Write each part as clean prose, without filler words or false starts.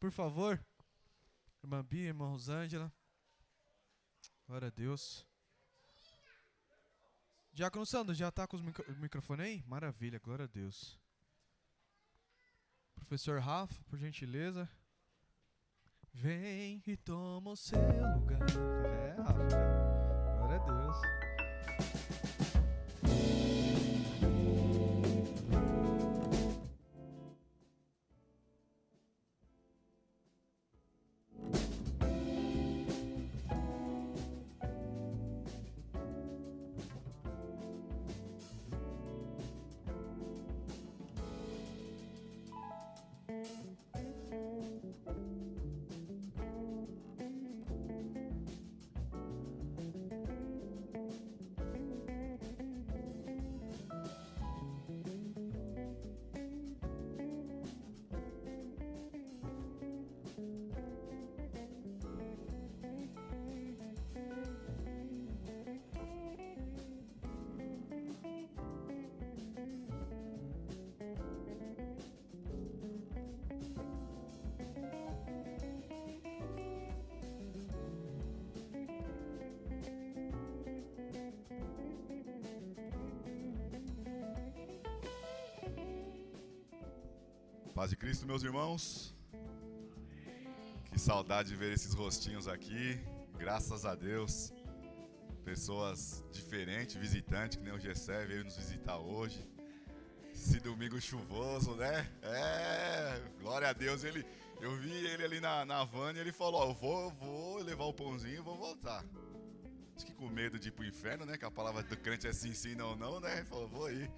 Por favor, irmã Bia, irmã Rosângela. Glória a Deus. Diácono Sandro, já tá com o microfone aí? Maravilha, glória a Deus. Professor Rafa, por gentileza. Vem e toma o seu lugar. Rafa. Glória a Deus. Paz de Cristo, meus irmãos. Que saudade de ver esses rostinhos aqui. Graças a Deus. Pessoas diferentes, visitantes, que nem o Gessé veio nos visitar hoje. Esse domingo chuvoso, né? Glória a Deus. Eu vi ele ali na van e ele falou, eu vou levar o pãozinho e vou voltar. Acho que com medo de ir pro inferno, né? Que a palavra do crente é sim, sim, não, não, né? Ele falou, vou ir.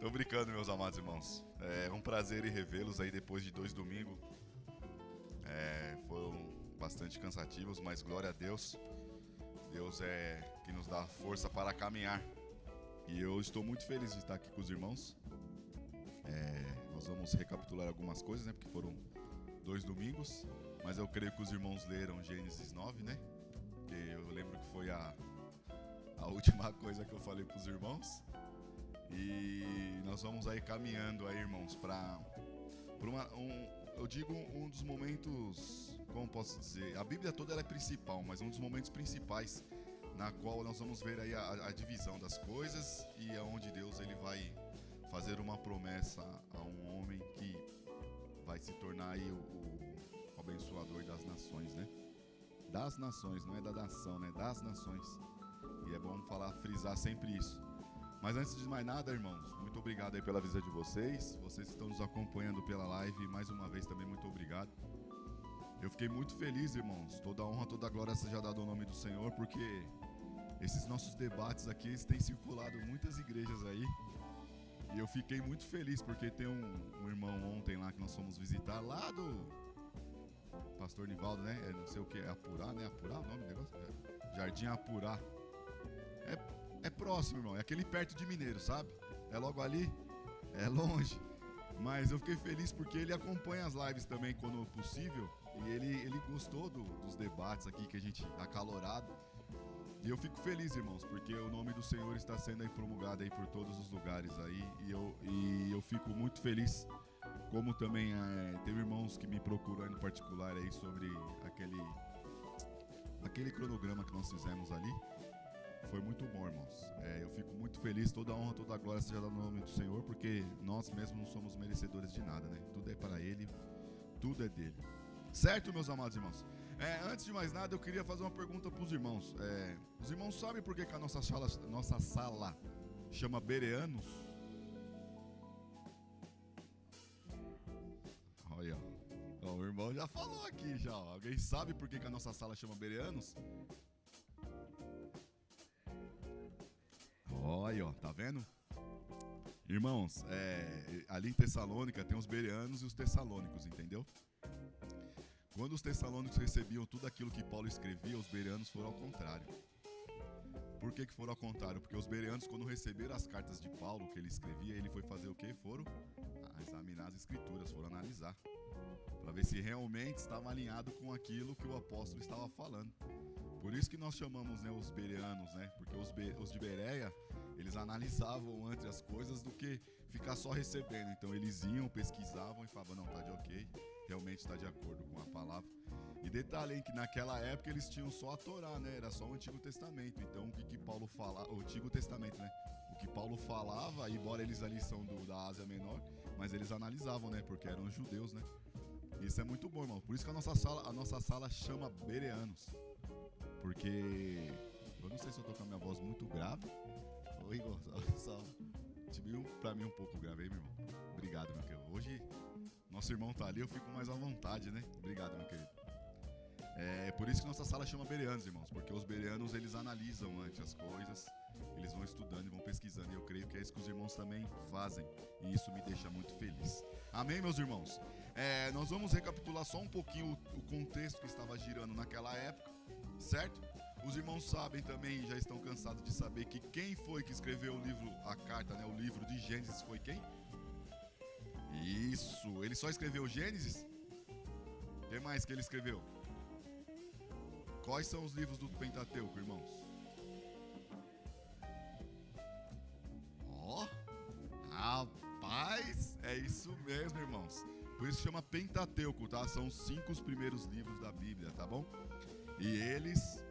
Tô brincando, meus amados irmãos. É um prazer ir revê-los aí depois de 2 domingos. Foram bastante cansativos, mas glória a Deus. Deus é que nos dá força para caminhar. E eu estou muito feliz de estar aqui com os irmãos. Nós vamos recapitular algumas coisas, né? Porque foram 2 domingos. Mas eu creio que os irmãos leram Gênesis 9, né? Porque eu lembro que foi a última coisa que eu falei para os irmãos. E nós vamos aí caminhando aí, irmãos, para um dos momentos, como posso dizer, a Bíblia toda ela é principal, mas um dos momentos principais na qual nós vamos ver aí a divisão das coisas e aonde Deus ele vai fazer uma promessa a um homem que vai se tornar aí o abençoador das nações, né? Das nações, não é da nação, né? Das nações. E é bom frisar sempre isso. Mas antes de mais nada, irmãos, muito obrigado aí pela visita de vocês. Vocês que estão nos acompanhando pela live, mais uma vez também muito obrigado. Eu fiquei muito feliz, irmãos. Toda a honra, toda a glória seja dada ao nome do Senhor, porque esses nossos debates aqui eles têm circulado muitas igrejas aí. E eu fiquei muito feliz, porque tem um irmão ontem lá que nós fomos visitar, lá do Pastor Nivaldo, né? Não sei o que, é Apurá, né? Apurá o nome do negócio? Jardim Apurá. É próximo, irmão. É aquele perto de Mineiro, sabe? É logo ali. É longe. Mas eu fiquei feliz porque ele acompanha as lives também quando possível. E ele gostou dos debates aqui que a gente tá acalorado. E eu fico feliz, irmãos, porque o nome do Senhor está sendo aí promulgado aí por todos os lugares aí. E eu fico muito feliz. Como também teve irmãos que me procuram aí no particular aí sobre aquele cronograma que nós fizemos ali. Foi muito bom, irmãos. Eu fico muito feliz, toda a honra, toda a glória seja dada no nome do Senhor, porque nós mesmos não somos merecedores de nada, né? Tudo é para Ele, tudo é dele. Certo, meus amados irmãos? Antes de mais nada, eu queria fazer uma pergunta para os irmãos. Os irmãos sabem por que a nossa sala chama Bereanos? Olha, o irmão já falou aqui já. Alguém sabe por que a nossa sala chama Bereanos? Olha, ó, tá vendo? Irmãos, ali em Tessalônica tem os bereanos e os tessalônicos, entendeu? Quando os tessalônicos recebiam tudo aquilo que Paulo escrevia, os bereanos foram ao contrário. Por que foram ao contrário? Porque os bereanos, quando receberam as cartas de Paulo que ele escrevia, ele foi fazer o quê? Foram examinar as escrituras, foram analisar, para ver se realmente estava alinhado com aquilo que o apóstolo estava falando. Por isso que nós chamamos, né, os bereanos, né? Porque os de Bereia, eles analisavam antes as coisas do que ficar só recebendo. Então eles iam, pesquisavam e falavam, não, tá de ok, realmente está de acordo com a palavra. E detalhe, hein, que naquela época eles tinham só a Torá, né? Era só o Antigo Testamento. Então o que Paulo falava, o Antigo Testamento, né? O que Paulo falava, embora eles ali são da Ásia Menor, mas eles analisavam, né? Porque eram judeus, né? Isso é muito bom, irmão. Por isso que a nossa sala chama Bereanos. Porque eu não sei se eu tô com a minha voz muito grave. Oi, Igor, só pra mim um pouco grave aí, meu irmão. Obrigado, meu querido. Hoje nosso irmão tá ali, eu fico mais à vontade, né? Obrigado, meu querido. É por isso que nossa sala chama Bereanos, irmãos, porque os bereanos, eles analisam antes as coisas, eles vão estudando e vão pesquisando, e eu creio que é isso que os irmãos também fazem, e isso me deixa muito feliz. Amém, meus irmãos? Nós vamos recapitular só um pouquinho o contexto que estava girando naquela época, certo? Os irmãos sabem também, já estão cansados de saber que quem foi que escreveu o livro, a carta, né, o livro de Gênesis foi quem? Isso, ele só escreveu Gênesis? O que mais que ele escreveu? Quais são os livros do Pentateuco, irmãos? Ó, rapaz, é isso mesmo, irmãos. Por isso chama Pentateuco, tá? São os 5 primeiros livros da Bíblia, tá bom? E eles,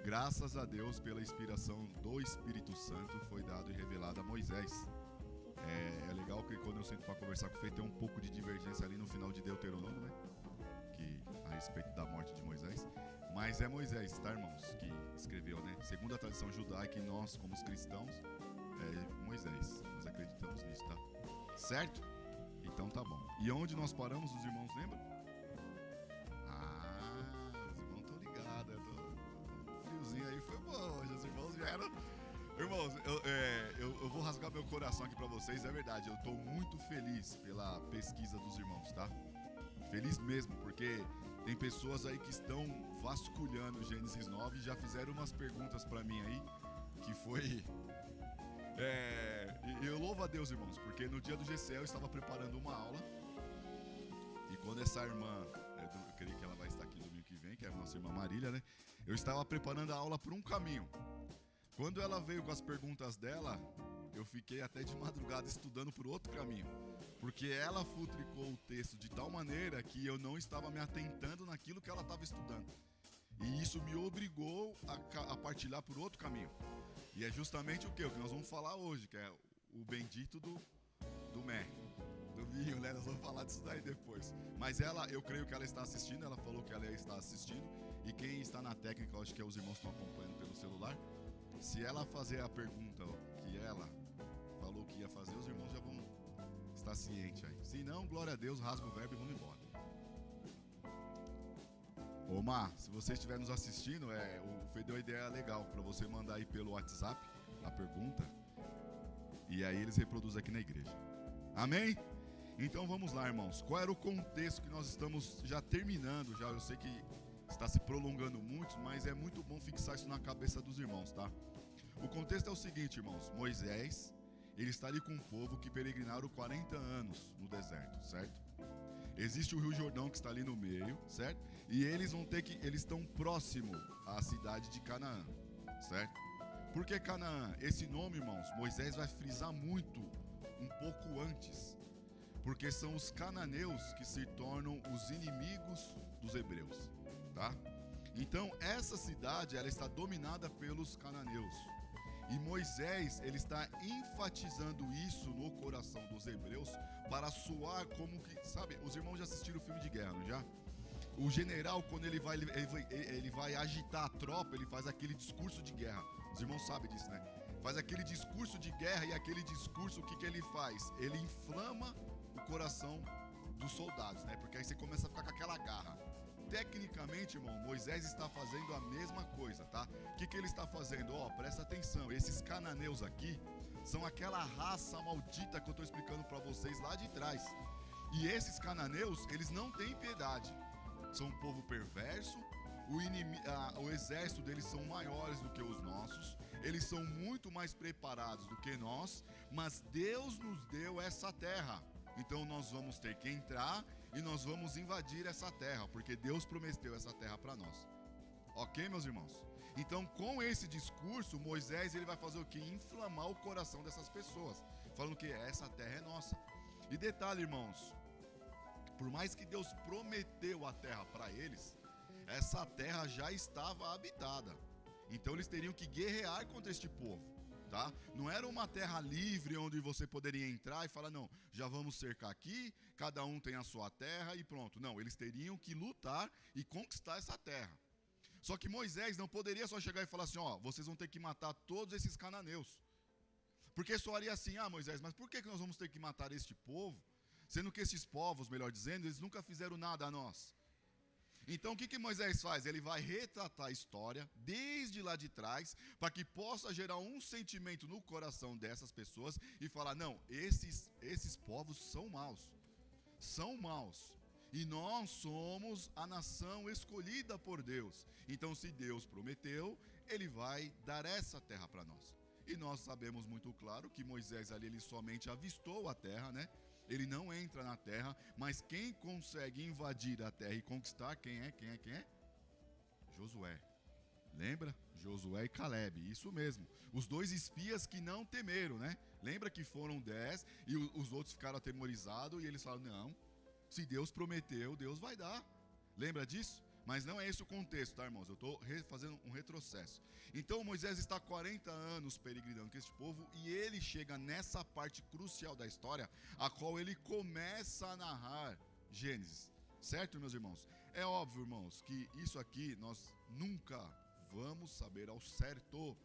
graças a Deus, pela inspiração do Espírito Santo, foi dado e revelado a Moisés. É legal que quando eu sento para conversar com o Fê, tem um pouco de divergência ali no final de Deuteronômio, né? Que a respeito da morte de Moisés. Mas é Moisés, tá, irmãos, que escreveu, né? Segundo a tradição judaica, e nós, como os cristãos, é Moisés. Nós acreditamos nisso, tá? Certo? Então tá bom. E onde nós paramos, os irmãos lembram? Os irmãos estão ligados. Friozinho aí foi bom. Hoje os irmãos vieram. Irmãos, eu vou rasgar meu coração aqui pra vocês. É verdade, eu tô muito feliz pela pesquisa dos irmãos, tá? Feliz mesmo, porque tem pessoas aí que estão vasculhando Gênesis 9 e já fizeram umas perguntas pra mim aí, que foi... E eu louvo a Deus, irmãos, porque no dia do GCL eu estava preparando uma aula, e quando essa irmã, eu creio que ela vai estar aqui no domingo que vem, que é a nossa irmã Marília, né? Eu estava preparando a aula por um caminho. Quando ela veio com as perguntas dela, eu fiquei até de madrugada estudando por outro caminho, porque ela futricou o texto de tal maneira que eu não estava me atentando naquilo que ela estava estudando. E isso me obrigou a partilhar por outro caminho. E é justamente o que nós vamos falar hoje, que é o bendito do vinho, né? Nós vamos falar disso daí depois. Mas ela, eu creio que ela está assistindo, ela falou que ela está assistindo. E quem está na técnica, eu acho que os irmãos estão acompanhando pelo celular. Se ela fazer a pergunta que ela falou que ia fazer, os irmãos já vão estar cientes aí. Se não, glória a Deus, rasga o verbo e vamos embora. Ô Mar, se você estiver nos assistindo, o Fê deu uma ideia legal para você mandar aí pelo WhatsApp a pergunta, e aí eles reproduzem aqui na igreja. Amém? Então vamos lá, irmãos. Qual era o contexto que nós estamos já terminando? Já eu sei que está se prolongando muito, mas é muito bom fixar isso na cabeça dos irmãos, tá? O contexto é o seguinte, irmãos. Moisés, ele está ali com um povo que peregrinaram 40 anos no deserto, certo? Existe o Rio Jordão que está ali no meio, certo? E eles estão próximo à cidade de Canaã, certo? Por que Canaã? Esse nome, irmãos, Moisés vai frisar muito um pouco antes, porque são os cananeus que se tornam os inimigos dos hebreus, tá? Então, essa cidade, ela está dominada pelos cananeus. E Moisés, ele está enfatizando isso no coração dos hebreus para soar como que, sabe, os irmãos já assistiram o filme de guerra, não já? O general, quando ele vai agitar a tropa, ele faz aquele discurso de guerra. Os irmãos sabem disso, né? Faz aquele discurso de guerra, e aquele discurso, o que ele faz? Ele inflama o coração dos soldados, né? Porque aí você começa a ficar com aquela garra. Tecnicamente, irmão, Moisés está fazendo a mesma coisa, tá? O que ele está fazendo? Presta atenção, esses cananeus aqui são aquela raça maldita que eu estou explicando para vocês lá de trás. E esses cananeus, eles não têm piedade. São um povo perverso, o exército deles são maiores do que os nossos, eles são muito mais preparados do que nós, mas Deus nos deu essa terra. Então nós vamos ter que entrar e nós vamos invadir essa terra, porque Deus prometeu essa terra para nós. Ok, meus irmãos? Então, com esse discurso, Moisés ele vai fazer o quê? Inflamar o coração dessas pessoas, falando que essa terra é nossa. E detalhe, irmãos, Por mais que Deus prometeu a terra para eles, essa terra já estava habitada. Então eles teriam que guerrear contra este povo, tá? Não era uma terra livre onde você poderia entrar e falar, não, já vamos cercar aqui, cada um tem a sua terra e pronto. Não, eles teriam que lutar e conquistar essa terra. Só que Moisés não poderia só chegar e falar assim, ó, vocês vão ter que matar todos esses cananeus. Porque soaria assim, ah, Moisés, mas por que nós vamos ter que matar este povo? Sendo que esses povos, melhor dizendo, eles nunca fizeram nada a nós. Então o que Moisés faz? Ele vai retratar a história desde lá de trás, para que possa gerar um sentimento no coração dessas pessoas e falar, não, esses povos são maus. São maus. E nós somos a nação escolhida por Deus. Então se Deus prometeu, Ele vai dar essa terra para nós. E nós sabemos muito claro que Moisés ali, ele somente avistou a terra, né? Ele não entra na terra, mas quem consegue invadir a terra e conquistar, quem é? Josué. Lembra? Josué e Caleb, isso mesmo. Os dois espias que não temeram, né? Lembra que foram 10 e os outros ficaram atemorizados e eles falaram, não, se Deus prometeu, Deus vai dar. Lembra disso? Mas não é esse o contexto, tá, irmãos? Eu estou fazendo um retrocesso. Então Moisés está 40 anos peregrinando com este povo e ele chega nessa parte crucial da história, a qual ele começa a narrar Gênesis. Certo, meus irmãos? É óbvio, irmãos, que isso aqui nós nunca vamos saber ao certo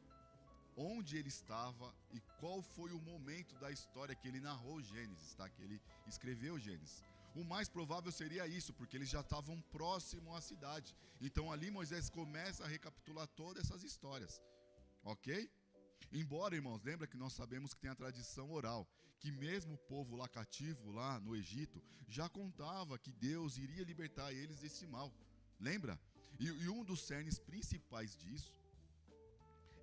onde ele estava e qual foi o momento da história que ele narrou Gênesis, tá? Que ele escreveu Gênesis. O mais provável seria isso, porque eles já estavam próximos à cidade. Então ali Moisés começa a recapitular todas essas histórias, ok? Embora, irmãos, lembra que nós sabemos que tem a tradição oral, que mesmo o povo lá cativo, lá no Egito, já contava que Deus iria libertar eles desse mal. Lembra? E um dos cernes principais disso,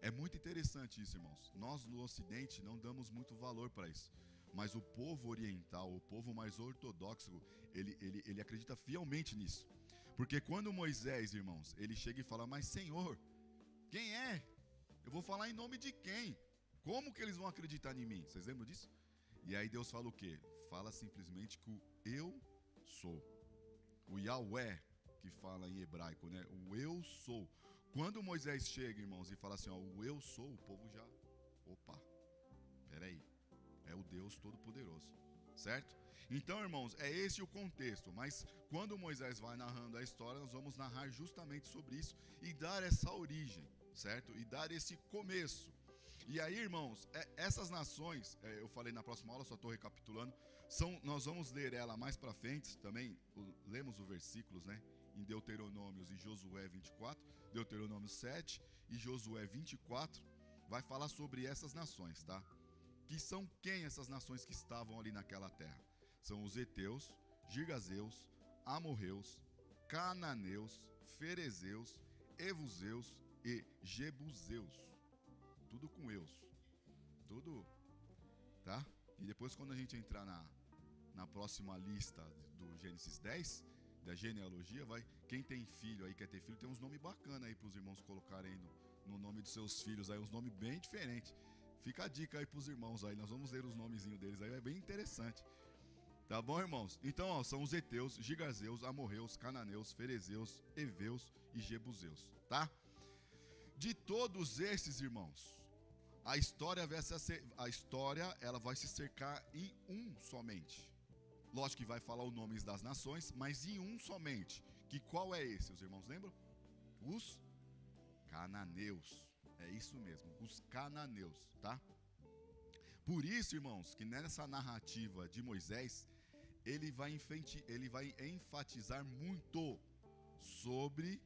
é muito interessante isso, irmãos. Nós no Ocidente não damos muito valor para isso. Mas o povo oriental, o povo mais ortodoxo, ele acredita fielmente nisso. Porque quando Moisés, irmãos, ele chega e fala, mas Senhor, quem é? Eu vou falar em nome de quem? Como que eles vão acreditar em mim? Vocês lembram disso? E aí Deus fala o quê? Fala simplesmente que o eu sou. O Yahweh, que fala em hebraico, né? O eu sou. Quando Moisés chega, irmãos, e fala assim, ó, o eu sou, o povo já, opa, peraí. É o Deus Todo-Poderoso, certo? Então, irmãos, é esse o contexto. Mas quando Moisés vai narrando a história, nós vamos narrar justamente sobre isso e dar essa origem, certo? E dar esse começo. E aí, irmãos, essas nações, eu falei na próxima aula, só estou recapitulando, nós vamos ler ela mais para frente também, lemos os versículos, né? Em Deuteronômios e Josué 24, Deuteronômio 7 e Josué 24, vai falar sobre essas nações, tá? Que são quem essas nações que estavam ali naquela terra? São os heteus, girgazeus, amorreus, cananeus, ferezeus, evuseus e jebuseus. Tudo com eus. Tudo, tá? E depois quando a gente entrar na próxima lista do Gênesis 10, da genealogia, quem tem filho aí, quer ter filho, tem uns nomes bacanas aí para os irmãos colocarem aí no nome dos seus filhos, aí uns nomes bem diferentes. Fica a dica aí pros irmãos aí, nós vamos ler os nomezinhos deles aí, é bem interessante. Tá bom, irmãos? Então, ó, são os heteus, gigazeus, amorreus, cananeus, ferezeus, eveus e jebuseus, tá? De todos esses, irmãos, a história ela vai se cercar em um somente. Lógico que vai falar os nomes das nações, mas em um somente. Que qual é esse, os irmãos lembram? Os cananeus. É isso mesmo, os cananeus, tá? Por isso, irmãos, que nessa narrativa de Moisés, ele vai enfatizar muito sobre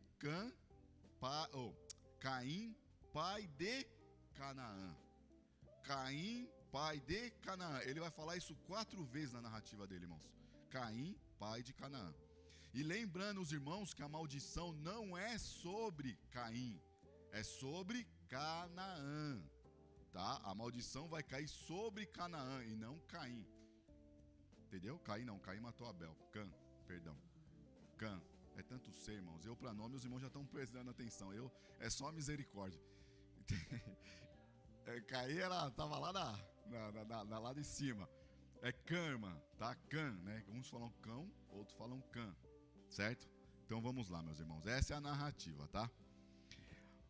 Caim, pai de Canaã. Caim, pai de Canaã. Ele vai falar isso 4 vezes na narrativa dele, irmãos. Caim, pai de Canaã. E lembrando os irmãos que a maldição não é sobre Caim, é sobre Canaã, tá? A maldição vai cair sobre Canaã e não Caim. Entendeu? Caim não, Caim matou Abel. Cã. É tanto ser, irmãos. Eu para nome, os irmãos já estão prestando atenção. É só misericórdia. Caim tava lá lá de cima. É Cã, irmã, tá? Cã, né? Uns falam cão, outros falam Cã, certo? Então vamos lá, meus irmãos. Essa é a narrativa, tá?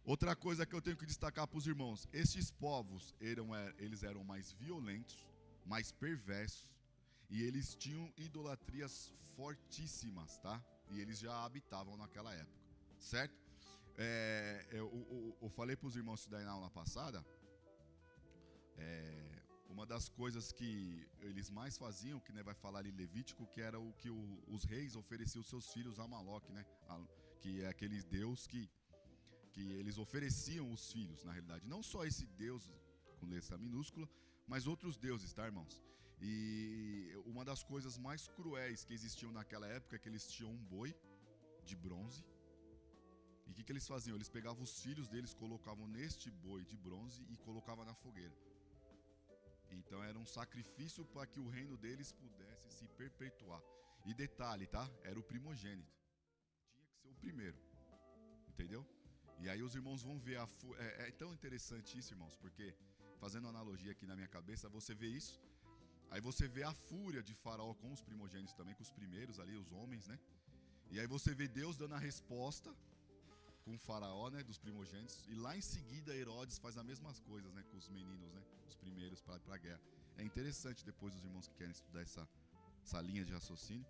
Outra coisa que eu tenho que destacar para os irmãos: estes povos eles eram mais violentos, mais perversos, e eles tinham idolatrias fortíssimas, tá? E eles já habitavam naquela época, certo? Eu falei para os irmãos isso daí na aula passada. Uma das coisas que eles mais faziam, que, né, vai falar ali Levítico, que era o que os reis ofereciam seus filhos a Moloque, né? Que é aquele deus que eles ofereciam os filhos, na realidade. Não só esse deus com letra minúscula, mas outros deuses, tá, irmãos? E uma das coisas mais cruéis que existiam naquela época é que eles tinham um boi de bronze. E o que eles faziam? Eles pegavam os filhos deles, colocavam neste boi de bronze e colocavam na fogueira. Então era um sacrifício para que o reino deles pudesse se perpetuar. E detalhe, tá? Era o primogênito. Tinha que ser o primeiro. Entendeu? E aí os irmãos vão ver é tão interessante isso, irmãos, porque, fazendo analogia aqui na minha cabeça, você vê isso. Aí você vê a fúria de Faraó com os primogênitos também, com os primeiros ali, os homens, né? E aí você vê Deus dando a resposta com o Faraó, né, dos primogênitos. E lá em seguida Herodes faz as mesmas coisas, né, com os meninos, né, os primeiros para a guerra. É interessante depois os irmãos que querem estudar essa linha de raciocínio.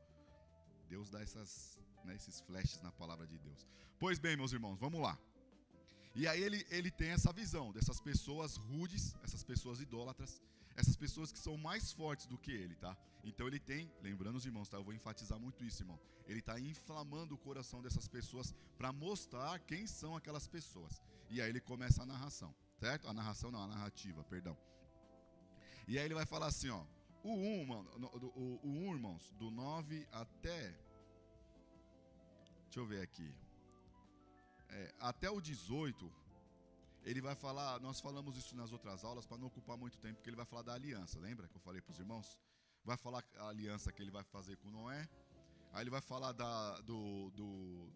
Deus dá esses flashes na palavra de Deus. Pois bem, meus irmãos, vamos lá. E aí ele tem essa visão dessas pessoas rudes, essas pessoas idólatras, essas pessoas que são mais fortes do que ele, tá? Então ele tem, lembrando os irmãos, tá? Eu vou enfatizar muito isso, irmão. Ele está inflamando o coração dessas pessoas para mostrar quem são aquelas pessoas. E aí ele começa a narração, certo? A narrativa, perdão. E aí ele vai falar assim, ó. O 1, irmãos, do 9 até... Deixa eu ver aqui. Até o 18, ele vai falar, nós falamos isso nas outras aulas para não ocupar muito tempo, porque ele vai falar da aliança, lembra que eu falei para os irmãos? Vai falar a aliança que ele vai fazer com Noé, aí ele vai falar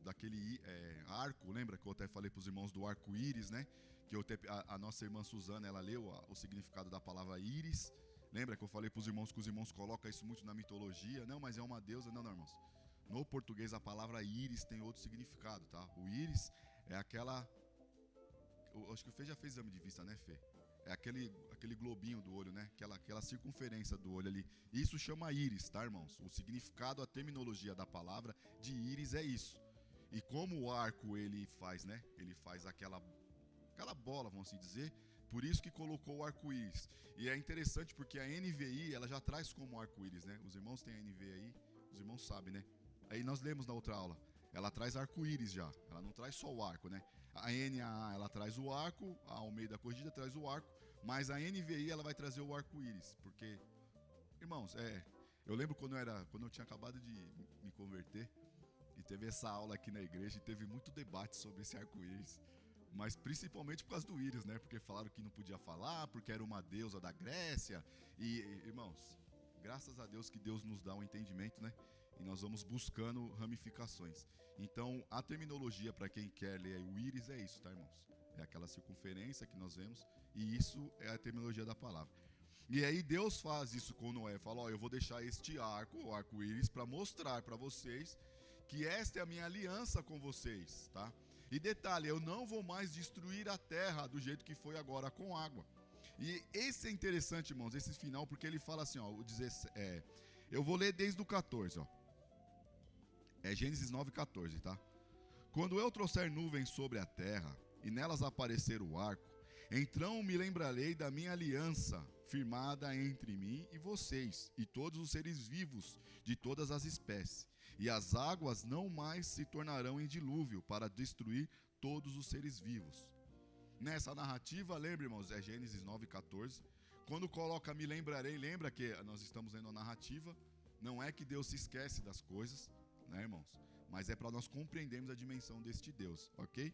daquele arco, lembra que eu até falei para os irmãos do arco-íris, né? Que a nossa irmã Suzana, ela leu o significado da palavra íris, lembra que eu falei para os irmãos que os irmãos colocam isso muito na mitologia? Não, mas é uma deusa, não, irmãos. No português a palavra íris tem outro significado, tá? O íris é aquela... Acho que o Fê já fez exame de vista, né, Fê? É aquele globinho do olho, né? Aquela circunferência do olho ali. Isso chama íris, tá, irmãos? O significado, a terminologia da palavra de íris é isso. E como o arco ele faz, né? Ele faz aquela bola, vamos assim dizer. Por isso que colocou o arco-íris. E é interessante porque a NVI, ela já traz como arco-íris, né? Os irmãos têm a NVI aí, os irmãos sabem, né? Aí nós lemos na outra aula. Ela traz arco-íris já. Ela não traz só o arco, né? A NAA, ela traz o arco, a Almeida Corrigida traz o arco, mas a NVI, ela vai trazer o arco-íris, porque, irmãos, eu lembro quando eu tinha acabado de me converter, e teve essa aula aqui na igreja, e teve muito debate sobre esse arco-íris, mas principalmente por causa do íris, né? Porque falaram que não podia falar, porque era uma deusa da Grécia, e, irmãos, graças a Deus que Deus nos dá um entendimento, né? E nós vamos buscando ramificações. Então, a terminologia para quem quer ler o íris é isso, tá, irmãos? É aquela circunferência que nós vemos, e isso é a terminologia da palavra. E aí Deus faz isso com Noé, fala, ó, eu vou deixar este arco, o arco-íris, para mostrar para vocês que esta é a minha aliança com vocês, tá? E detalhe, eu não vou mais destruir a terra do jeito que foi agora com água. E esse é interessante, irmãos, esse final, porque ele fala assim, ó, eu vou ler desde o 14, ó. É Gênesis 9:14, tá? Quando eu trouxer nuvens sobre a terra, e nelas aparecer o arco, então me lembrarei da minha aliança, firmada entre mim e vocês, e todos os seres vivos de todas as espécies. E as águas não mais se tornarão em dilúvio, para destruir todos os seres vivos. Nessa narrativa, lembra, irmãos, é Gênesis 9:14. Quando coloca me lembrarei, lembra que nós estamos lendo a narrativa. Não é que Deus se esquece das coisas, né, irmãos? Mas é para nós compreendermos a dimensão deste Deus, ok?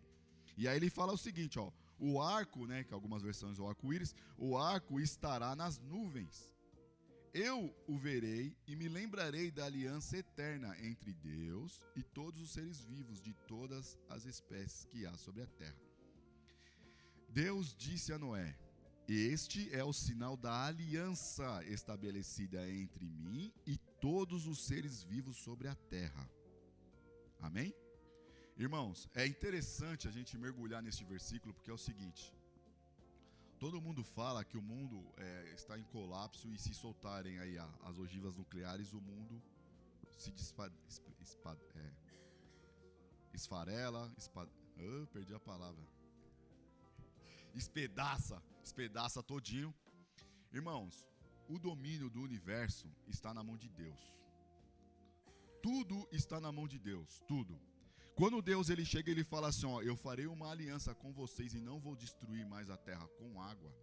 E aí ele fala o seguinte, ó, o arco, né, que algumas versões o arco-íris, o arco estará nas nuvens. Eu o verei e me lembrarei da aliança eterna entre Deus e todos os seres vivos de todas as espécies que há sobre a terra. Deus disse a Noé, Este é o sinal da aliança estabelecida entre mim e todos os seres vivos sobre a terra. Amém? Irmãos, é interessante a gente mergulhar neste versículo, porque é o seguinte: todo mundo fala que o mundo está em colapso, e se soltarem aí as ogivas nucleares, o mundo se esfarela, perdi a palavra, espedaça todinho. Irmãos, o domínio do universo está na mão de Deus. Tudo está na mão de Deus, tudo. Quando Deus ele chega, ele fala assim, ó, eu farei uma aliança com vocês e não vou destruir mais a terra com água.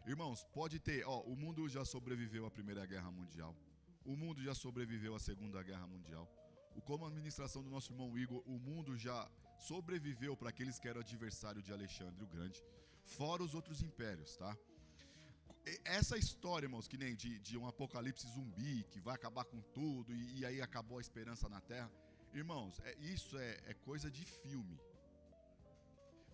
Irmãos, pode ter, ó, o mundo já sobreviveu à Primeira Guerra Mundial. O mundo já sobreviveu à Segunda Guerra Mundial. Como a administração do nosso irmão Igor, o mundo já sobreviveu para aqueles que eram adversário de Alexandre o Grande, fora os outros impérios, tá? Essa história, irmãos, que nem de um apocalipse zumbi, que vai acabar com tudo, e aí acabou a esperança na terra. Irmãos, isso é coisa de filme.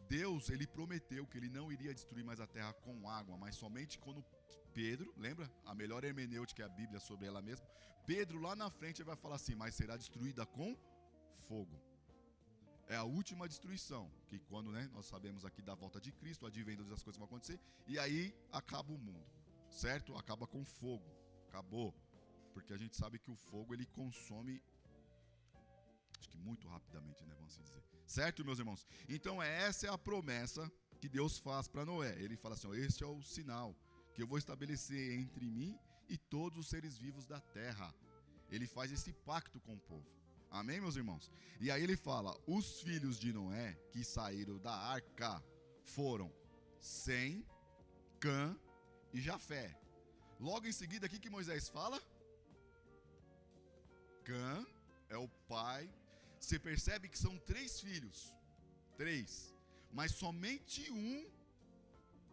Deus, ele prometeu que ele não iria destruir mais a terra com água, mas somente quando Pedro, lembra? A melhor hermenêutica é a Bíblia sobre ela mesma. Pedro lá na frente vai falar assim, mas será destruída com fogo. É a última destruição, que quando, né, nós sabemos aqui da volta de Cristo, o advento das coisas vão acontecer, e aí acaba o mundo, certo? Acaba com fogo, acabou. Porque a gente sabe que o fogo, ele consome, acho que muito rapidamente, né, vamos dizer. Certo, meus irmãos? Então essa é a promessa que Deus faz para Noé. Ele fala assim, ó, este é o sinal que eu vou estabelecer entre mim e todos os seres vivos da terra. Ele faz esse pacto com o povo. Amém, meus irmãos? E aí ele fala, os filhos de Noé que saíram da arca foram Sem, Cã e Jafé. Logo em seguida, aqui que Moisés fala? Cã é o pai. Você percebe que são 3 filhos. 3. Mas somente um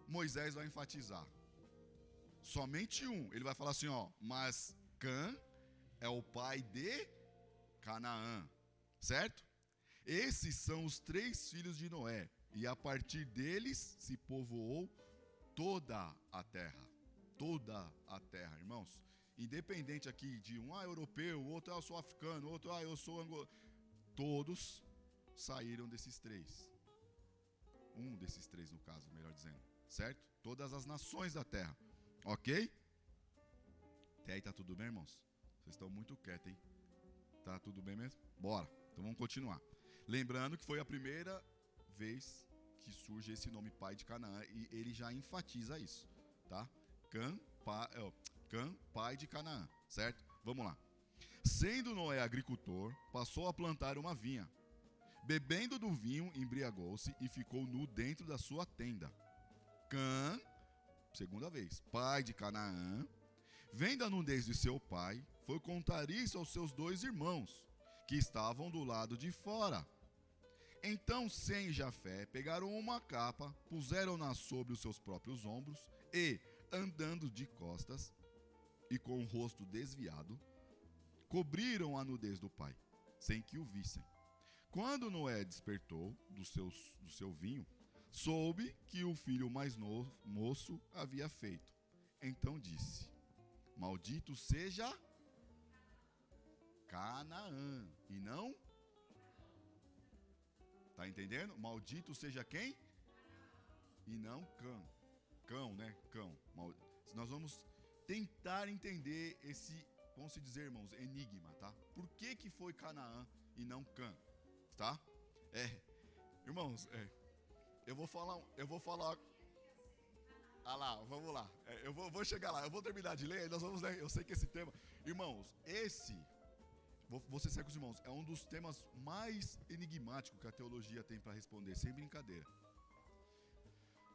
Moisés vai enfatizar. Somente um. Ele vai falar assim, ó, mas Cã é o pai de Canaã, certo? Esses são os 3 filhos de Noé, e a partir deles se povoou toda a terra. Toda a terra, irmãos. Independente aqui de um europeu, outro eu sou africano, outro eu sou angolano. Todos saíram desses 3. Um desses 3 no caso, melhor dizendo, certo? Todas as nações da terra, ok? Até aí tá tudo bem, irmãos? Vocês estão muito quietos, hein? Tá tudo bem mesmo? Bora, então vamos continuar. Lembrando que foi a primeira vez que surge esse nome pai de Canaã, e ele já enfatiza isso, tá? Cã, pai de Canaã, certo? Vamos lá. Sendo Noé agricultor, passou a plantar uma vinha. Bebendo do vinho, embriagou-se e ficou nu dentro da sua tenda. Cã, segunda vez, pai de Canaã, vendo a nudez de seu pai, foi contar isso aos seus 2 irmãos, que estavam do lado de fora. Então Sem e Jafé pegaram uma capa, puseram-na sobre os seus próprios ombros e, andando de costas e com o rosto desviado, cobriram a nudez do pai, sem que o vissem. Quando Noé despertou do seu vinho, soube que o filho mais moço havia feito. Então disse, maldito seja Canaã, e não... Tá entendendo? Maldito seja quem? E não Cã. Cão, né? Cão. Nós vamos tentar entender esse, vamos se dizer, irmãos, enigma, tá? Por que foi Canaã e não Cã? Tá? Irmãos, eu vou falar. Ah lá, vamos lá. Eu vou chegar lá, eu vou terminar de ler, nós vamos, né? Eu sei que esse tema, irmãos, vou ser sério com os irmãos, é um dos temas mais enigmáticos que a teologia tem para responder, sem brincadeira.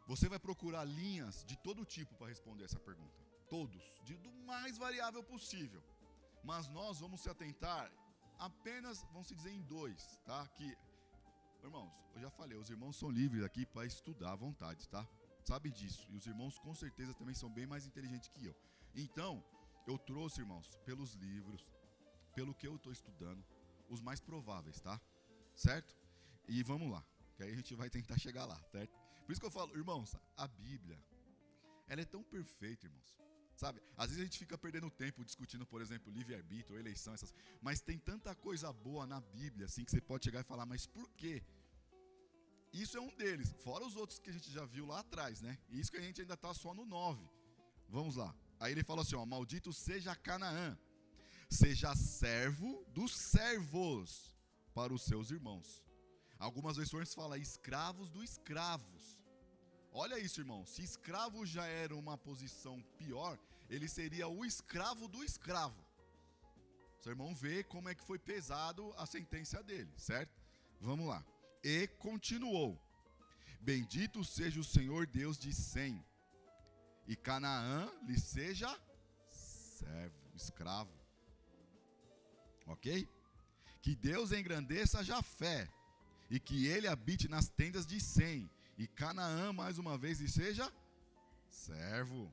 Você vai procurar linhas de todo tipo para responder essa pergunta. Todos, do mais variável possível. Mas nós vamos se atentar apenas, vamos se dizer, em 2, tá? Que, irmãos, eu já falei, os irmãos são livres aqui para estudar à vontade, tá? Sabe disso. E os irmãos com certeza também são bem mais inteligentes que eu. Então, eu trouxe, irmãos, pelos livros, pelo que eu estou estudando, os mais prováveis, tá? Certo? E vamos lá, que aí a gente vai tentar chegar lá, certo? Por isso que eu falo, irmãos, a Bíblia, ela é tão perfeita, irmãos. Sabe? Às vezes a gente fica perdendo tempo discutindo, por exemplo, livre-arbítrio, eleição, mas tem tanta coisa boa na Bíblia, assim, que você pode chegar e falar, mas por quê? Isso é um deles, fora os outros que a gente já viu lá atrás, né? E isso que a gente ainda está só no 9. Vamos lá. Aí ele fala assim, ó, maldito seja Canaã, seja servo dos servos para os seus irmãos. Algumas versões falam escravos dos escravos. Olha isso, irmão, se escravo já era uma posição pior, ele seria o escravo do escravo. Seu irmão vê como é que foi pesado a sentença dele, certo? Vamos lá. E continuou, bendito seja o Senhor Deus de Sem, e Canaã lhe seja servo, escravo. Ok? Que Deus engrandeça Jafé, e que ele habite nas tendas de Sem, e Canaã mais uma vez lhe seja servo,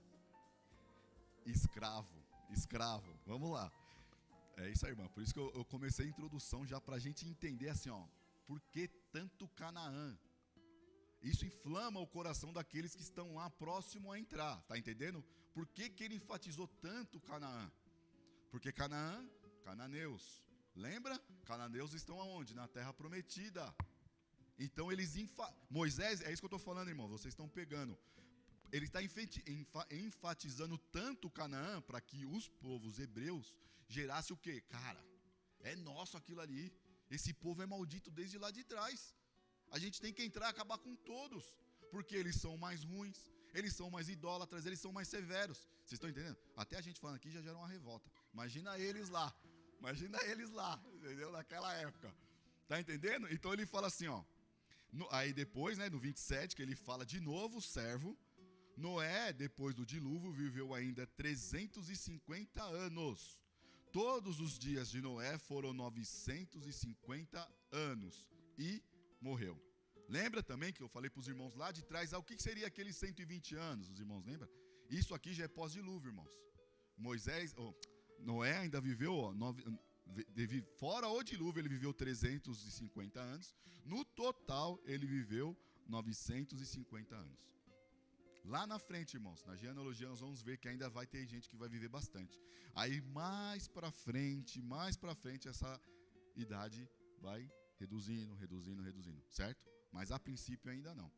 escravo. Vamos lá. É isso aí, irmão. Por isso que eu comecei a introdução já para a gente entender assim, ó, por que tanto Canaã? Isso inflama o coração daqueles que estão lá próximo a entrar, tá entendendo? Por que ele enfatizou tanto Canaã? Porque Canaã, cananeus. Lembra? Cananeus estão aonde? Na terra prometida. Então eles Moisés, é isso que eu estou falando, irmão, vocês estão pegando. Ele está enfatizando tanto Canaã para que os povos hebreus gerassem o quê? Cara, é nosso aquilo ali. Esse povo é maldito desde lá de trás. A gente tem que entrar e acabar com todos, porque eles são mais ruins, eles são mais idólatras, eles são mais severos. Vocês estão entendendo? Até a gente falando aqui já gera uma revolta. Imagina eles lá, entendeu? Naquela época. Tá entendendo? Então ele fala assim, ó. Aí depois, né, no 27, que ele fala de novo, servo. Noé, depois do dilúvio, viveu ainda 350 anos. Todos os dias de Noé foram 950 anos. E morreu. Lembra também que eu falei para os irmãos lá de trás, o que seria aqueles 120 anos, os irmãos lembram? Isso aqui já é pós-dilúvio, irmãos. Noé ainda viveu, ó, fora o dilúvio ele viveu 350 anos, no total ele viveu 950 anos. Lá na frente, irmãos, na genealogia nós vamos ver que ainda vai ter gente que vai viver bastante. Aí mais para frente, essa idade vai reduzindo, certo? Mas a princípio ainda não.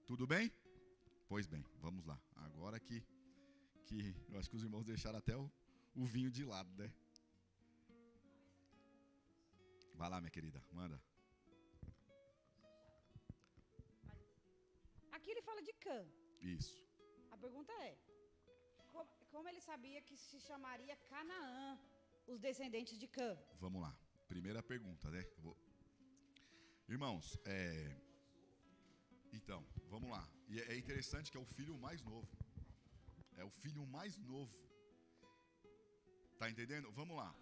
Tudo bem? Pois bem, vamos lá. Agora que eu acho que os irmãos deixaram até o vinho de lado, né? Vai lá, minha querida, manda. Aqui ele fala de Cã. Isso. A pergunta é, como ele sabia que se chamaria Canaã, os descendentes de Cã? Vamos lá. Primeira pergunta, né? Irmãos, então, vamos lá. E é interessante que é o filho mais novo. É o filho mais novo. Tá entendendo? Vamos lá.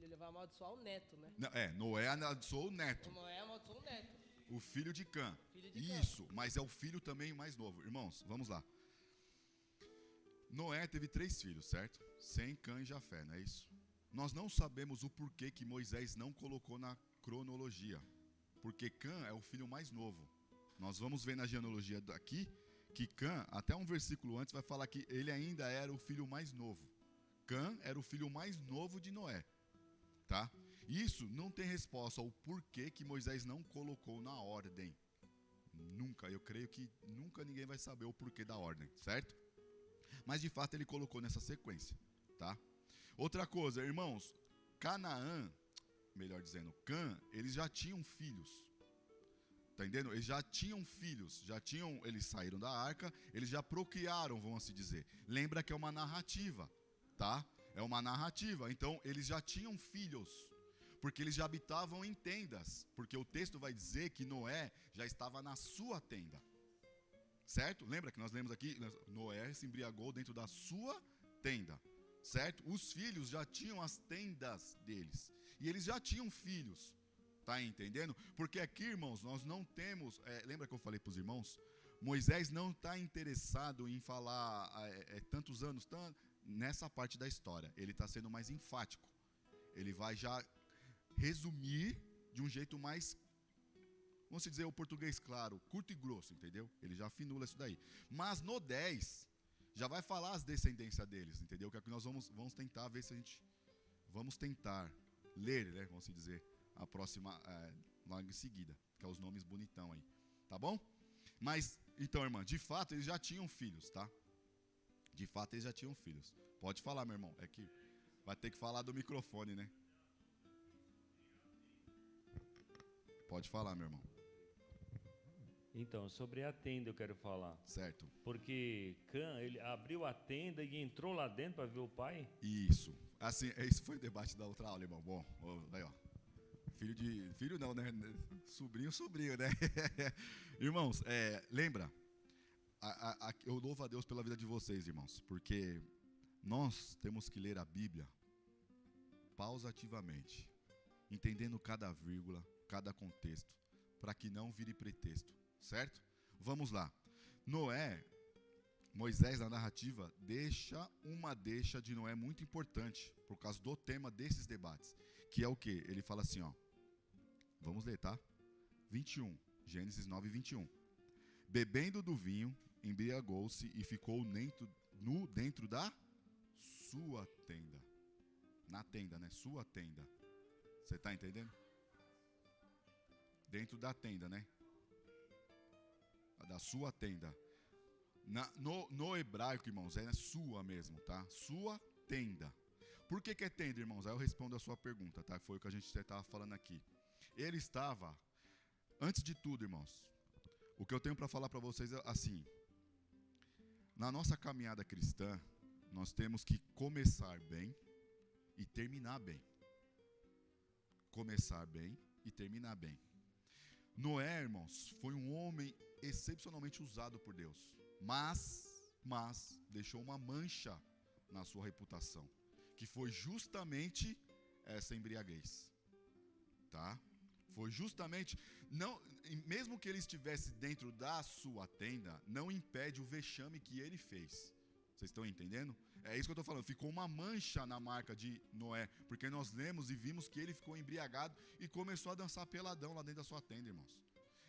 Ele vai amaldiçoar o neto, né? Noé amaldiçoou o neto. Noé amaldiçoou o neto. O filho de Cã. Cã. Isso, mas é o filho também mais novo. Irmãos, vamos lá. Noé teve 3 filhos, certo? Sem, Cã e Jafé, não é isso? Nós não sabemos o porquê que Moisés não colocou na cronologia. Porque Cã é o filho mais novo. Nós vamos ver na genealogia daqui que Cã, até um versículo antes, vai falar que ele ainda era o filho mais novo. Cã era o filho mais novo de Noé. Tá? Isso não tem resposta ao porquê que Moisés não colocou na ordem. Nunca, eu creio que nunca ninguém vai saber o porquê da ordem, certo? Mas de fato ele colocou nessa sequência, tá? Outra coisa, irmãos, Canaã, melhor dizendo, Cã, eles já tinham filhos. Tá entendendo? Eles já tinham filhos, eles saíram da arca, eles já procriaram, vamos assim dizer. Lembra que é uma narrativa, tá? É uma narrativa, então eles já tinham filhos, porque eles já habitavam em tendas, porque o texto vai dizer que Noé já estava na sua tenda, certo? Lembra que nós lemos aqui, Noé se embriagou dentro da sua tenda, certo? Os filhos já tinham as tendas deles, e eles já tinham filhos, tá entendendo? Porque aqui, irmãos, nós não temos, lembra que eu falei para os irmãos? Moisés não está interessado em falar tantos anos, nessa parte da história, ele está sendo mais enfático. Ele vai já resumir de um jeito mais, vamos dizer o português claro, curto e grosso, entendeu? Ele já afinula isso daí. Mas no 10, já vai falar as descendências deles, entendeu? Que é o que nós vamos tentar ver se a gente... Vamos tentar ler, né, vamos dizer, a próxima, logo em seguida, que é os nomes bonitão aí, tá bom? Mas, então, irmã, de fato, eles já tinham filhos, tá? De fato, eles já tinham filhos. Pode falar, meu irmão, é que vai ter que falar do microfone, né? Pode falar, meu irmão. Então, sobre a tenda eu quero falar. Certo. Porque Cã, ele abriu a tenda e entrou lá dentro para ver o pai? Isso. Assim, esse foi o debate da outra aula, irmão. Bom, aí, ó. Filho não, né? Sobrinho, né? Irmãos, lembra? Eu louvo a Deus pela vida de vocês, irmãos. Porque nós temos que ler a Bíblia pausativamente, entendendo cada vírgula, cada contexto, para que não vire pretexto. Certo? Vamos lá. Moisés na narrativa deixa uma deixa de Noé muito importante por causa do tema desses debates, que é o que? Ele fala assim, ó. Vamos ler, tá? 21, Gênesis 9, 21. Bebendo do vinho, embriagou-se e ficou nu dentro da sua tenda. Na tenda, né? Sua tenda. Você tá entendendo? Dentro da tenda, né? Da sua tenda. No hebraico, irmãos, é sua mesmo, tá? Sua tenda. Por que é tenda, irmãos? Aí eu respondo a sua pergunta, tá? Foi o que a gente estava falando aqui. Ele estava, antes de tudo, irmãos, o que eu tenho para falar para vocês é assim: na nossa caminhada cristã, nós temos que começar bem e terminar bem. Começar bem e terminar bem. Noé, irmãos, foi um homem excepcionalmente usado por Deus, mas deixou uma mancha na sua reputação, que foi justamente essa embriaguez, tá? Foi justamente, não, mesmo que ele estivesse dentro da sua tenda, não impede o vexame que ele fez. Vocês estão entendendo? É isso que eu estou falando. Ficou uma mancha na marca de Noé, porque nós lemos e vimos que ele ficou embriagado e começou a dançar peladão lá dentro da sua tenda, irmãos.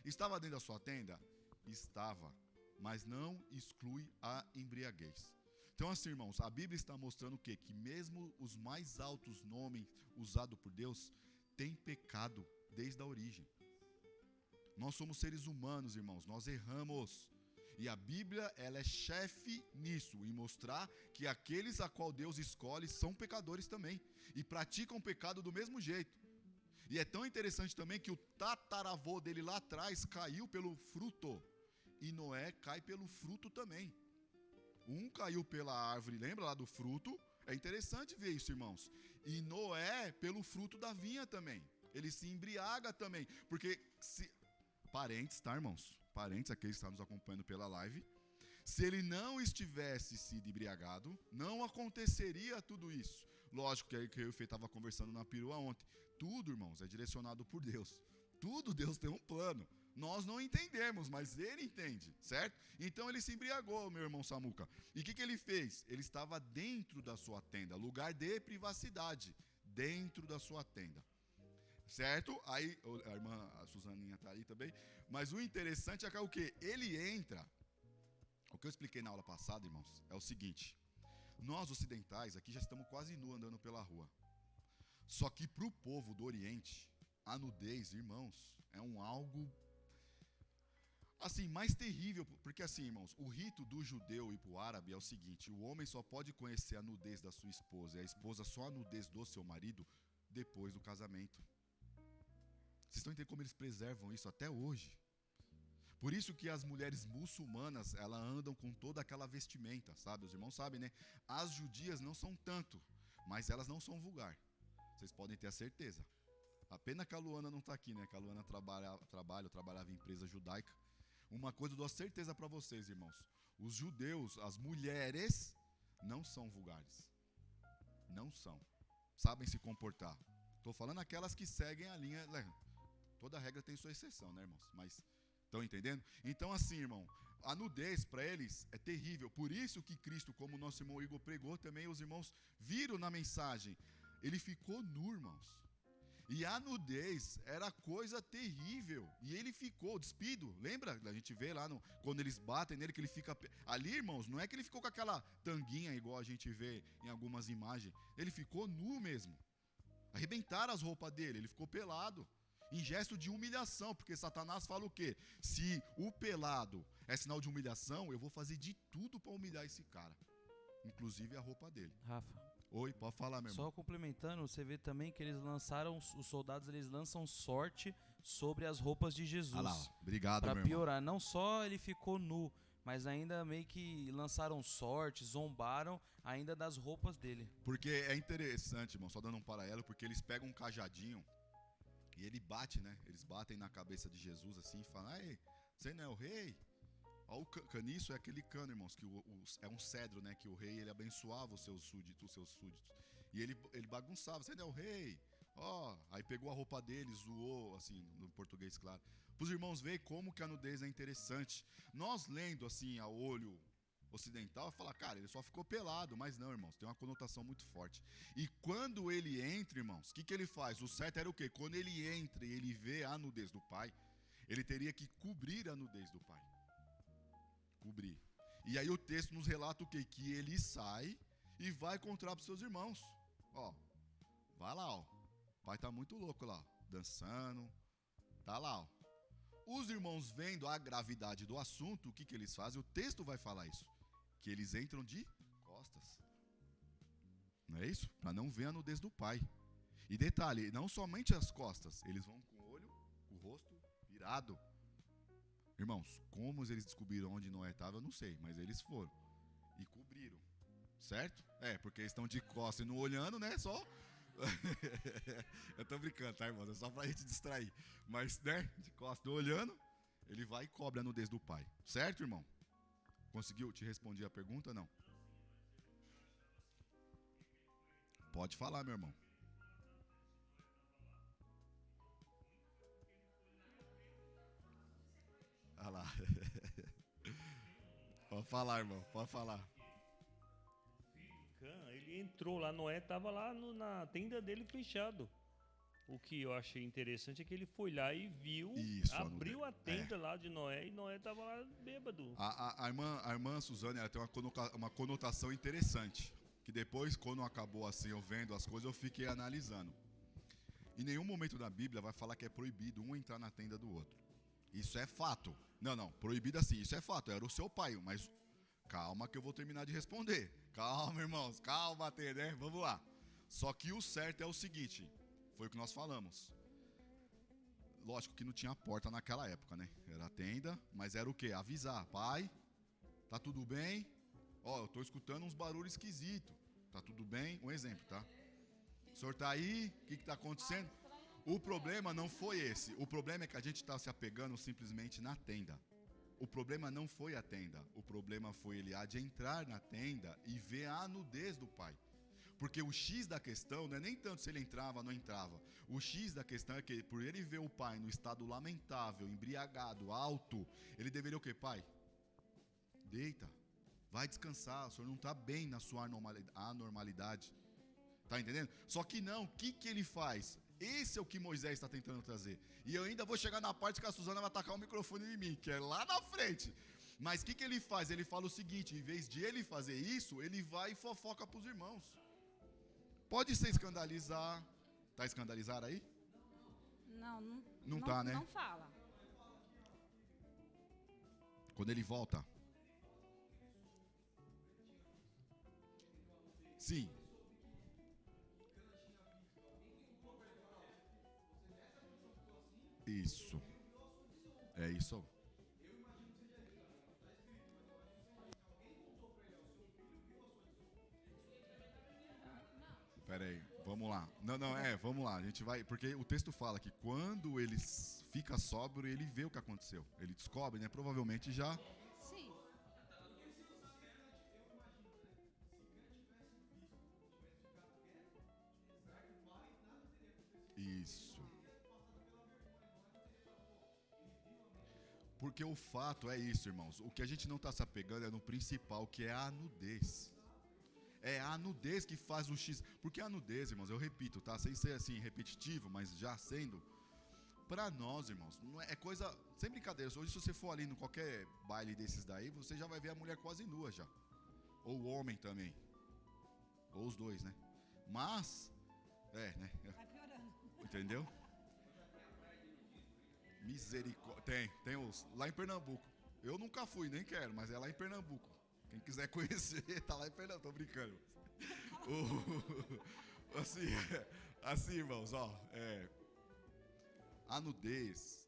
Estava dentro da sua tenda? Estava, mas não exclui a embriaguez. Então assim, irmãos, a Bíblia está mostrando o quê? Que mesmo os mais altos nomes usados por Deus têm pecado desde a origem. Nós somos seres humanos, irmãos, nós erramos. E a Bíblia, ela é chefe nisso, em mostrar que aqueles a qual Deus escolhe são pecadores também, e praticam pecado do mesmo jeito. E é tão interessante também que o tataravô dele lá atrás caiu pelo fruto, e Noé cai pelo fruto também. Um caiu pela árvore, lembra lá do fruto? É interessante ver isso, irmãos. E Noé pelo fruto da vinha também. Ele se embriaga também, porque parentes, tá, irmãos? Parentes, aqueles que estão nos acompanhando pela live, se ele não estivesse sido embriagado, não aconteceria tudo isso. Lógico que eu e o Fê estava conversando na perua ontem. Tudo, irmãos, é direcionado por Deus. Tudo Deus tem um plano. Nós não entendemos, mas Ele entende, certo? Então ele se embriagou, meu irmão Samuca. E o que ele fez? Ele estava dentro da sua tenda, lugar de privacidade, dentro da sua tenda. Certo? Aí, a irmã a Suzaninha está aí também. Mas o interessante é que o quê? Ele entra. O que eu expliquei na aula passada, irmãos, é o seguinte: nós ocidentais aqui já estamos quase nu andando pela rua. Só que para o povo do Oriente, a nudez, irmãos, é algo assim, mais terrível. Porque assim, irmãos, o rito do judeu e para o árabe é o seguinte: o homem só pode conhecer a nudez da sua esposa e a esposa só a nudez do seu marido depois do casamento. Vocês estão entendendo como eles preservam isso até hoje? Por isso que as mulheres muçulmanas, elas andam com toda aquela vestimenta, sabe? Os irmãos sabem, né? As judias não são tanto, mas elas não são vulgar. Vocês podem ter a certeza. A pena que a Luana não está aqui, né? Que a Luana trabalhava em empresa judaica. Uma coisa eu dou certeza para vocês, irmãos. Os judeus, as mulheres, não são vulgares. Não são. Sabem se comportar. Estou falando aquelas que seguem a linha... Toda regra tem sua exceção, né, irmãos? Mas, estão entendendo? Então, assim, irmão, a nudez para eles é terrível. Por isso que Cristo, como o nosso irmão Igor pregou, também os irmãos viram na mensagem. Ele ficou nu, irmãos. E a nudez era coisa terrível. E ele ficou despido. Lembra? A gente vê lá quando eles batem nele, que ele fica... Ali, irmãos, não é que ele ficou com aquela tanguinha igual a gente vê em algumas imagens. Ele ficou nu mesmo. Arrebentaram as roupas dele, ele ficou pelado. Em gesto de humilhação, porque Satanás fala o quê? Se o pelado é sinal de humilhação, eu vou fazer de tudo para humilhar esse cara. Inclusive a roupa dele. Rafa, Oi, pode falar, meu irmão. só complementando, você vê também que eles lançaram, os soldados eles lançam sorte sobre as roupas de Jesus. Ah lá, ó. Obrigado, Pra meu irmão. piorar, não só ele ficou nu, mas ainda meio que lançaram sorte, zombaram ainda das roupas dele. Porque é interessante, irmão, só dando um paralelo, porque eles pegam um cajadinho e ele bate, né? Eles batem na cabeça de Jesus assim e falam: "Ei, você não é o rei?" Ó, o caniço é aquele cano, irmãos, que é um cedro, né? Que o rei, ele abençoava os seus súditos. E ele bagunçava: "Você não é o rei?" Ó, aí pegou a roupa dele, zoou, assim, no português, claro. Para os irmãos verem como que a nudez é interessante. Nós lendo, assim, a olho ocidental, fala: "Cara, ele só ficou pelado." Mas não, irmãos, tem uma conotação muito forte. E quando ele entra, irmãos, o que ele faz? O certo era o quê? Quando ele entra e ele vê a nudez do pai, ele teria que cobrir a nudez do pai. Cobrir. E aí o texto nos relata o quê? Que ele sai e vai contar para os seus irmãos. Ó, vai lá, ó. O pai tá muito louco lá, dançando. Tá lá, ó. Os irmãos vendo a gravidade do assunto, o que eles fazem? O texto vai falar isso. Que eles entram de costas. Não é isso? Para não ver a nudez do pai. E detalhe, não somente as costas, eles vão com o olho, com o rosto virado. Irmãos, como eles descobriram onde Noé estava, eu não sei, mas eles foram e cobriram, certo? É, porque eles estão de costas e não olhando, né, só... Eu tô brincando, tá, irmãos? É só pra gente distrair. Mas, né, de costas olhando, ele vai e cobre a nudez do pai, certo, irmão? Conseguiu te responder a pergunta, não? Pode falar, meu irmão. Olha lá. Pode falar, irmão, pode falar. Cã, ele entrou lá, Noé estava lá na tenda dele fechado. O que eu achei interessante é que ele foi lá e viu, Isso, abriu a tenda lá de Noé e Noé estava lá bêbado. A irmã Suzane, ela tem uma conotação interessante, que depois, quando acabou assim, eu vendo as coisas, eu fiquei analisando. Em nenhum momento da Bíblia vai falar que é proibido um entrar na tenda do outro. Isso é fato. Não, proibido assim, isso é fato, era o seu pai, mas calma que eu vou terminar de responder. Calma, irmãos, calma, né? Vamos lá. Só que o certo é o seguinte, foi o que nós falamos. Lógico que não tinha porta naquela época, né? Era a tenda, mas era o quê? Avisar: "Pai, tá tudo bem? Ó, eu tô escutando uns barulhos esquisitos. Tá tudo bem?" Um exemplo, tá? "O senhor tá aí? O que tá acontecendo?" O problema não foi esse. O problema é que a gente está se apegando simplesmente na tenda. O problema não foi a tenda. O problema foi ele há de entrar na tenda e ver a nudez do pai. Porque o X da questão não é nem tanto se ele entrava ou não entrava. O X da questão é que por ele ver o pai no estado lamentável, embriagado, alto, ele deveria o quê? "Pai, deita, vai descansar, o senhor não está bem na sua anormalidade." Tá entendendo? Só que não, o que ele faz? Esse é o que Moisés está tentando trazer. E eu ainda vou chegar na parte que a Suzana vai atacar o microfone em mim, que é lá na frente. Mas o que ele faz? Ele fala o seguinte: em vez de ele fazer isso, ele vai e fofoca para os irmãos. Pode ser escandalizar. Tá escandalizado aí? Não tá, né? Não fala. Quando ele volta. Sim. Isso. É isso. Pera aí, vamos lá. Não, vamos lá. A gente vai, porque o texto fala que quando ele fica sóbrio, ele vê o que aconteceu. Ele descobre, né? Provavelmente já. Sim. Isso. Porque o fato é isso, irmãos. O que a gente não está se apegando é no principal, que é a nudez. É a nudez que faz o X. Porque a nudez, irmãos, eu repito, tá? Sem ser assim repetitivo, mas já sendo. Pra nós, irmãos, não é coisa. Sem brincadeira. Hoje, se você for ali em qualquer baile desses daí, você já vai ver a mulher quase nua já. Ou o homem também. Ou os dois, né? Mas. Né? Vai piorando. Entendeu? Misericórdia. Tem os. Lá em Pernambuco. Eu nunca fui, nem quero, mas é lá em Pernambuco. Quem quiser conhecer, tá lá em Pernambuco. Tô brincando. Assim, irmãos, ó. A nudez,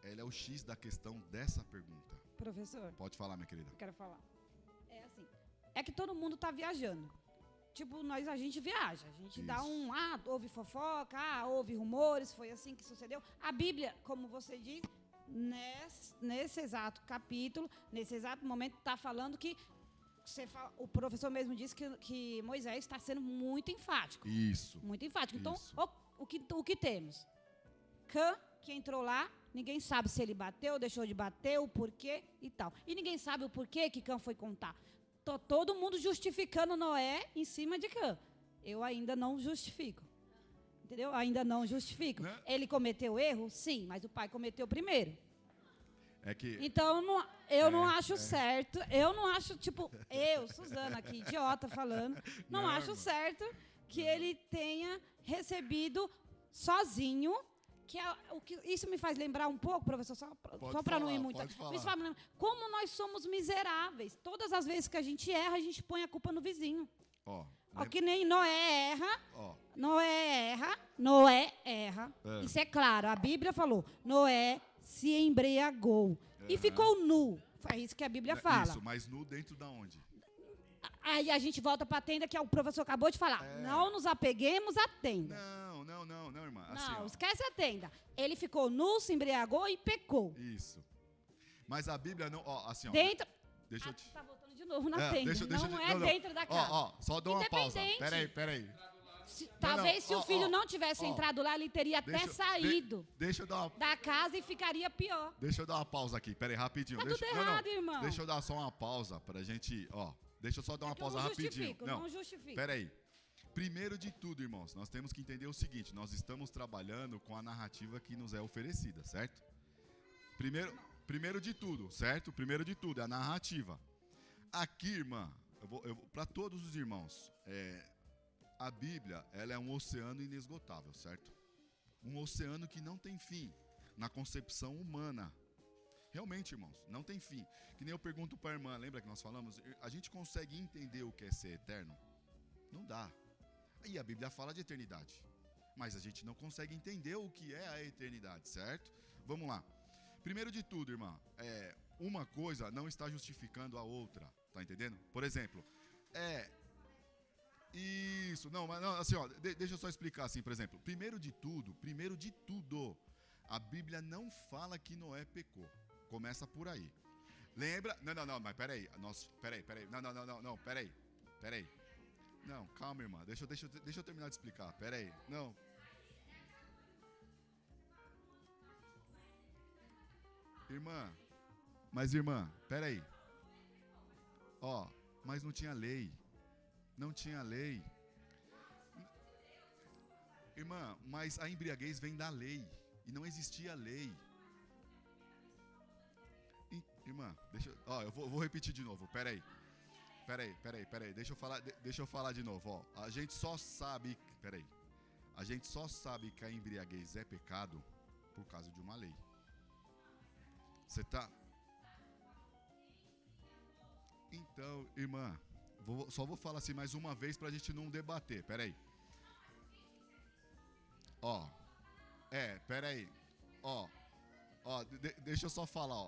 ela é o X da questão dessa pergunta. Professor, Pode falar, minha querida. eu quero falar. É assim, é que todo mundo tá viajando. Tipo, a gente viaja. A gente dá Isso. houve fofoca, houve rumores, foi assim que sucedeu. A Bíblia, como você diz, nesse exato capítulo, nesse exato momento, está falando que o professor mesmo disse que Moisés está sendo muito enfático. Isso. Muito enfático. Então, Isso. o que temos? Cã, que entrou lá, ninguém sabe se ele bateu, deixou de bater, o porquê e tal. E ninguém sabe o porquê que Cã foi contar. Todo mundo justificando Noé em cima de Cã. Eu ainda não justifico. Entendeu? Ainda não justifico. Né? Ele cometeu erro? Sim, mas o pai cometeu primeiro. É que. Então, eu não acho certo. Eu não acho, tipo, Suzana aqui, idiota falando, não acho irmão. certo que ele tenha recebido sozinho. Isso me faz lembrar um pouco, professor, só para não ir muito. Pode falar. Isso faz lembrar como nós somos miseráveis. Todas as vezes que a gente erra, a gente põe a culpa no vizinho. Ó. Que nem Noé erra. Ó. Noé erra. Isso é claro, a Bíblia falou. Noé se embriagou e ficou nu. É isso que a Bíblia fala. Isso, mas nu dentro da onde? Aí a gente volta para a tenda que o professor acabou de falar. Não nos apeguemos à tenda. Não, irmã. Assim, Não, esquece a tenda. Ele ficou nu, se embriagou e pecou. Isso. Mas a Bíblia não. Ó, assim, ó. Dentro. Deixa eu te. Tá voltando de novo na tenda. Não, dentro da casa. Só dou uma pausa. Peraí. Talvez se o filho não tivesse entrado lá, ele teria até saído Deixa eu dar uma. da casa e ficaria pior. Deixa eu dar uma pausa aqui. Peraí, rapidinho. Tá tudo errado, irmão. Deixa eu dar só uma pausa pra gente. Deixa eu só dar uma pausa rapidinho. Não justifico. Peraí. Primeiro de tudo, irmãos, nós temos que entender o seguinte: nós estamos trabalhando com a narrativa que nos é oferecida, certo? Primeiro de tudo, certo? Primeiro de tudo, é a narrativa. Aqui, irmã, para todos os irmãos, a Bíblia, ela é um oceano inesgotável, certo? Um oceano que não tem fim na concepção humana. Realmente, irmãos, não tem fim. Que nem eu pergunto para a irmã, lembra que nós falamos? A gente consegue entender o que é ser eterno? Não dá. E a Bíblia fala de eternidade. Mas a gente não consegue entender o que é a eternidade, certo? Vamos lá. Primeiro de tudo, irmã, uma coisa não está justificando a outra. Tá entendendo? Por exemplo, isso, não, mas não, assim, deixa eu só explicar assim, por exemplo. Primeiro de tudo, a Bíblia não fala que Noé pecou. Começa por aí. Lembra? Não, mas peraí. Peraí. Não, peraí. Não, calma, irmã. Deixa eu terminar de explicar. Peraí. Não. Irmã, peraí. Mas não tinha lei. Irmã, mas a embriaguez vem da lei. E não existia lei. Irmã, eu vou repetir de novo. Peraí. Deixa eu falar de novo. A gente só sabe que a embriaguez é pecado por causa de uma lei. Você tá? Então, irmã, só vou falar assim mais uma vez pra gente não debater. Peraí. Peraí. Deixa eu só falar,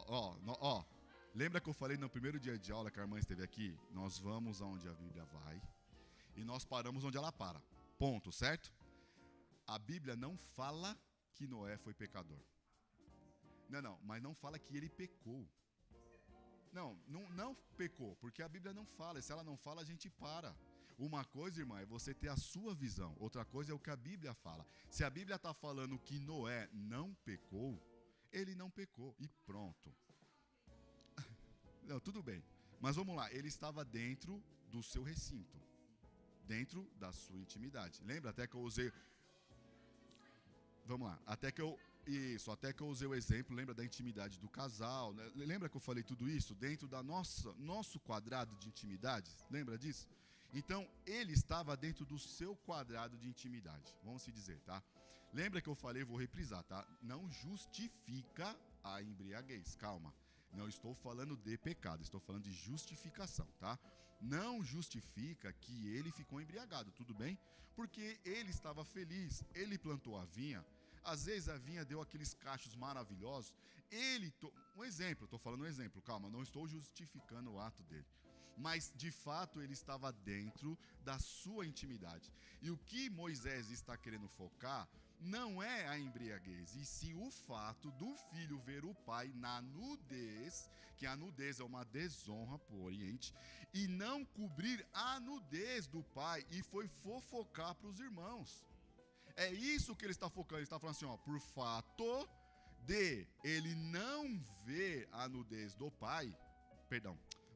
Lembra que eu falei no primeiro dia de aula que a irmã esteve aqui? Nós vamos aonde a Bíblia vai e nós paramos onde ela para. Ponto, certo? A Bíblia não fala que Noé foi pecador. Não, mas não fala que ele pecou. Não pecou, porque a Bíblia não fala. E se ela não fala, a gente para. Uma coisa, irmã, é você ter a sua visão. Outra coisa é o que a Bíblia fala. Se a Bíblia está falando que Noé não pecou, ele não pecou e pronto. Não, tudo bem. Mas vamos lá, ele estava dentro do seu recinto. dentro da sua intimidade. Lembra até que eu usei... Vamos lá, até que eu usei o exemplo, lembra da intimidade do casal, né? Lembra que eu falei tudo isso dentro da nosso quadrado de intimidade? Lembra disso? Então, ele estava dentro do seu quadrado de intimidade, vamos se dizer, tá? Lembra que eu falei, vou reprisar, tá? Não justifica a embriaguez, calma. Não estou falando de pecado, estou falando de justificação, tá? Não justifica que ele ficou embriagado, tudo bem? Porque ele estava feliz, ele plantou a vinha. Às vezes a vinha deu aqueles cachos maravilhosos. Um exemplo, estou falando um exemplo, calma, não estou justificando o ato dele. Mas, de fato, ele estava dentro da sua intimidade. E o que Moisés está querendo focar não é a embriaguez, e sim o fato do filho ver o pai na nudez, que a nudez é uma desonra para o Oriente, e não cobrir a nudez do pai, e foi fofocar para os irmãos. É isso que ele está focando, ele está falando assim, ó, por fato de ele não ver a nudez do pai,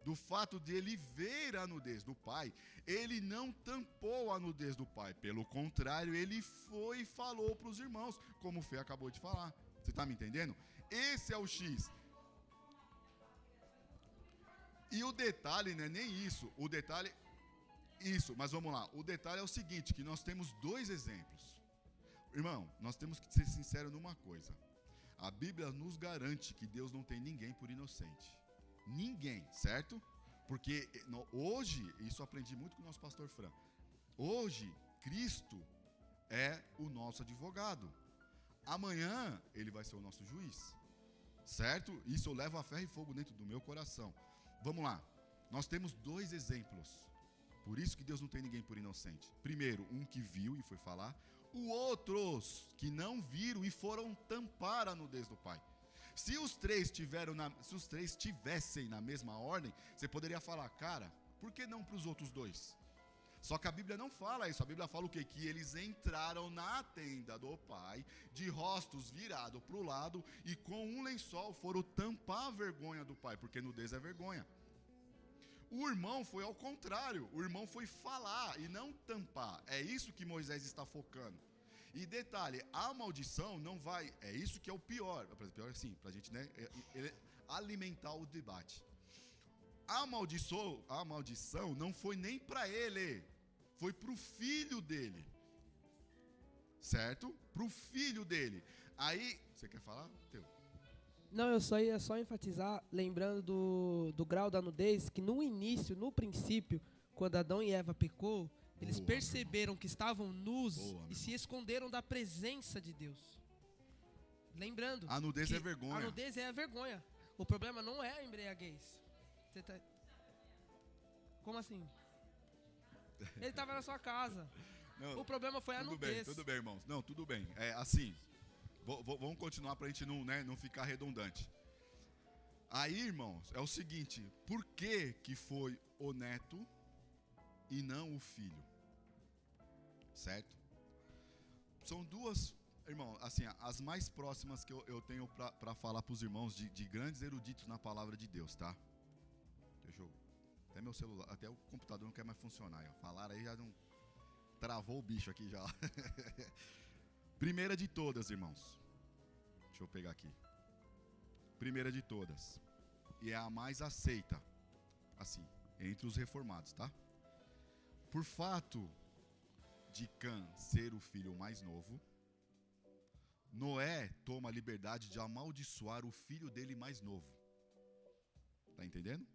do fato de ele ver a nudez do pai, ele não tampou a nudez do pai, pelo contrário, ele foi e falou para os irmãos, como o Fê acabou de falar, você está me entendendo? Esse é o X. E o detalhe não é nem isso, o detalhe, isso, mas vamos lá, o detalhe é o seguinte, que nós temos dois exemplos. Irmão, nós temos que ser sinceros numa coisa. A Bíblia nos garante que Deus não tem ninguém por inocente. Ninguém, certo? Porque hoje, isso eu aprendi muito com o nosso pastor Fran. Hoje, Cristo é o nosso advogado. Amanhã, ele vai ser o nosso juiz. Certo? Isso eu levo a ferro e fogo dentro do meu coração. Vamos lá. Nós temos dois exemplos. Por isso que Deus não tem ninguém por inocente. Primeiro, um que viu e foi falar. Outros que não viram e foram tampar a nudez do pai. Se os três tivessem na mesma ordem, você poderia falar, cara, por que não para os outros dois? Só que a Bíblia não fala isso. A Bíblia fala o quê? Que eles entraram na tenda do pai, de rostos virados para o lado, e com um lençol foram tampar a vergonha do pai, porque nudez é vergonha. O irmão foi ao contrário, o irmão foi falar e não tampar. É isso que Moisés está focando. E detalhe, a maldição não vai, é isso que é o pior. Pior assim, pra gente, né, alimentar o debate. A maldição não foi nem para ele, foi pro filho dele. Certo? Pro filho dele. Aí, você quer falar? Teu. Não, eu só ia enfatizar, lembrando do grau da nudez, que no início, no princípio, quando Adão e Eva pecou, eles perceberam que estavam nus e se esconderam da presença de Deus. Lembrando, a nudez é vergonha. A nudez é a vergonha. O problema não é a embriaguez. Você tá... Como assim? Ele estava na sua casa. Não, o problema foi a nudez. Tudo bem, irmãos. Não, tudo bem. É assim... Vamos continuar para a gente não ficar redundante. Aí, irmãos, é o seguinte: por que foi o neto e não o filho? Certo? São duas, irmão, assim, as mais próximas que eu tenho para falar para os irmãos de grandes eruditos na palavra de Deus, tá? Deixa eu... Até meu celular, até o computador não quer mais funcionar. Ó. Falaram aí, já não... Travou o bicho aqui já. Primeira de todas, irmãos. Deixa eu pegar aqui. Primeira de todas. E é a mais aceita, assim, entre os reformados, tá? Por fato de Cã ser o filho mais novo, Noé toma a liberdade de amaldiçoar o filho dele mais novo. Tá entendendo?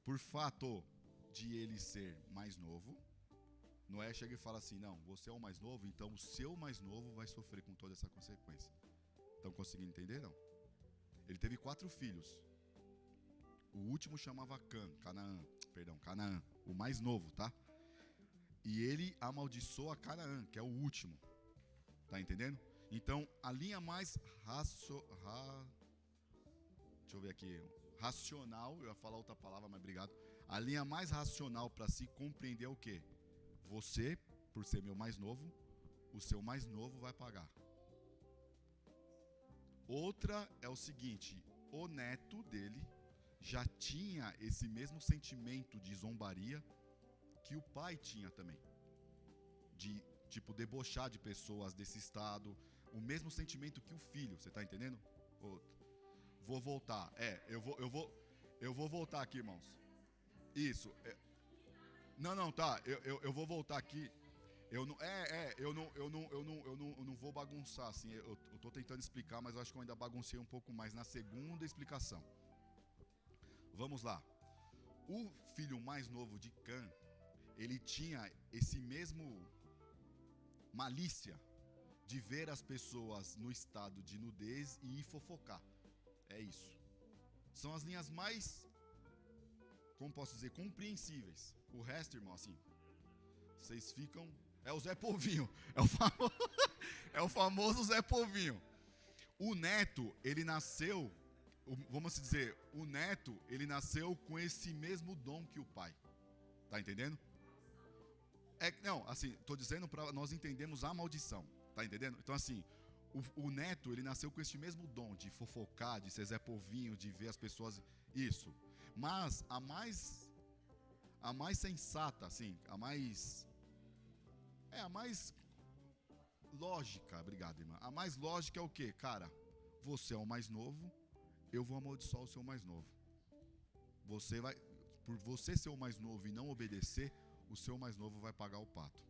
Por fato de ele ser mais novo, Noé chega e fala assim, não, você é o mais novo, então o seu mais novo vai sofrer com toda essa consequência. Estão conseguindo entender, não? Ele teve 4 filhos. O último chamava Canaã, o mais novo, tá? E ele amaldiçoa Canaã, que é o último. Tá entendendo? Então, a linha mais deixa eu ver aqui, racional, eu ia falar outra palavra, mas obrigado. A linha mais racional para se compreender é o quê? Você, por ser meu mais novo, o seu mais novo vai pagar. Outra é o seguinte, o neto dele já tinha esse mesmo sentimento de zombaria que o pai tinha também. de tipo debochar de pessoas desse estado, o mesmo sentimento que o filho, você tá entendendo? Vou voltar. Eu vou voltar aqui, irmãos. Isso. Não, tá. Eu vou voltar aqui. Eu não vou bagunçar assim. Eu tô tentando explicar, mas eu acho que eu ainda baguncei um pouco mais na segunda explicação. Vamos lá. O filho mais novo de Cã, ele tinha esse mesmo malícia de ver as pessoas no estado de nudez e ir fofocar. É isso. São as linhas mais, como posso dizer, compreensíveis. O resto, irmão, assim, vocês ficam... É o Zé Polvinho. É o famoso Zé Polvinho. O neto, ele nasceu... Vamos dizer, o neto, ele nasceu com esse mesmo dom que o pai. Tá entendendo? Não, assim, tô dizendo para nós entendermos a maldição. Tá entendendo? Então, assim, o neto, ele nasceu com esse mesmo dom de fofocar, de ser Zé Polvinho, de ver as pessoas... Isso. Mas a mais sensata, assim, a mais lógica, obrigado, irmã. A mais lógica é o quê? Cara, você é o mais novo, eu vou amaldiçoar o seu mais novo. Por você ser o mais novo e não obedecer, o seu mais novo vai pagar o pato.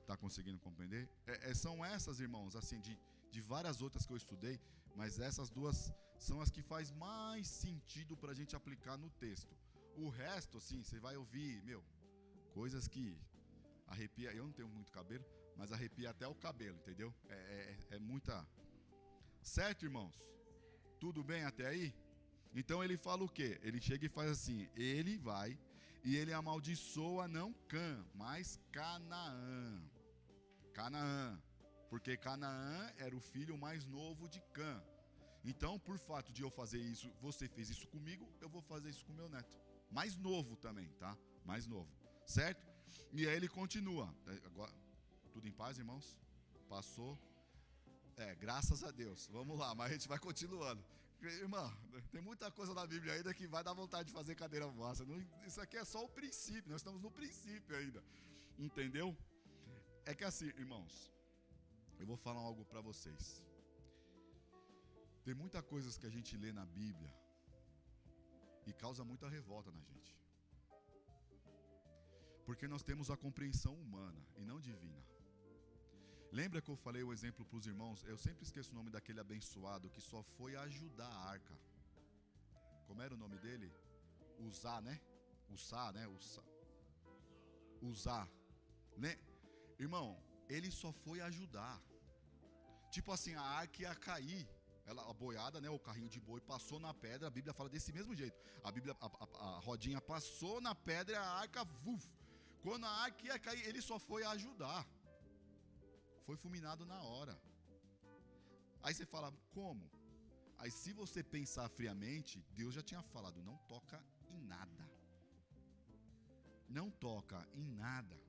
Tá conseguindo compreender? São essas, irmãos, assim, de várias outras que eu estudei, mas essas duas são as que faz mais sentido pra gente aplicar no texto. O resto, assim, você vai ouvir, coisas que arrepia. Eu não tenho muito cabelo, mas arrepia até o cabelo, entendeu? É muita... Certo, irmãos? Tudo bem até aí? Então ele fala o quê? Ele chega e faz assim, ele vai e ele amaldiçoa não Cã, mas Canaã. Canaã, porque Canaã era o filho mais novo de Cã. Então, por fato de eu fazer isso, você fez isso comigo, eu vou fazer isso com meu neto. Mais novo também, tá? Mais novo, certo? E aí ele continua. Agora, tudo em paz, irmãos? Passou? Graças a Deus. Vamos lá, mas a gente vai continuando. Irmã, tem muita coisa na Bíblia ainda que vai dar vontade de fazer cadeira vossa. Isso aqui é só o princípio, nós estamos no princípio ainda. Entendeu? É que assim, irmãos, eu vou falar algo para vocês. Tem muita coisa que a gente lê na Bíblia e causa muita revolta na gente. Porque nós temos a compreensão humana e não divina. Lembra que eu falei o exemplo para os irmãos? Eu sempre esqueço o nome daquele abençoado que só foi ajudar a arca. Como era o nome dele? Uzá, né? Usá, né? Uzá. Né? Irmão, ele só foi ajudar. Tipo assim, a arca ia cair. A boiada, né? O carrinho de boi passou na pedra. A Bíblia fala desse mesmo jeito. A rodinha passou na pedra e a arca... Quando a arca ia cair, ele só foi ajudar. Foi fulminado na hora. Aí você fala, como? Aí se você pensar friamente, Deus já tinha falado, não toca em nada. Não toca em nada.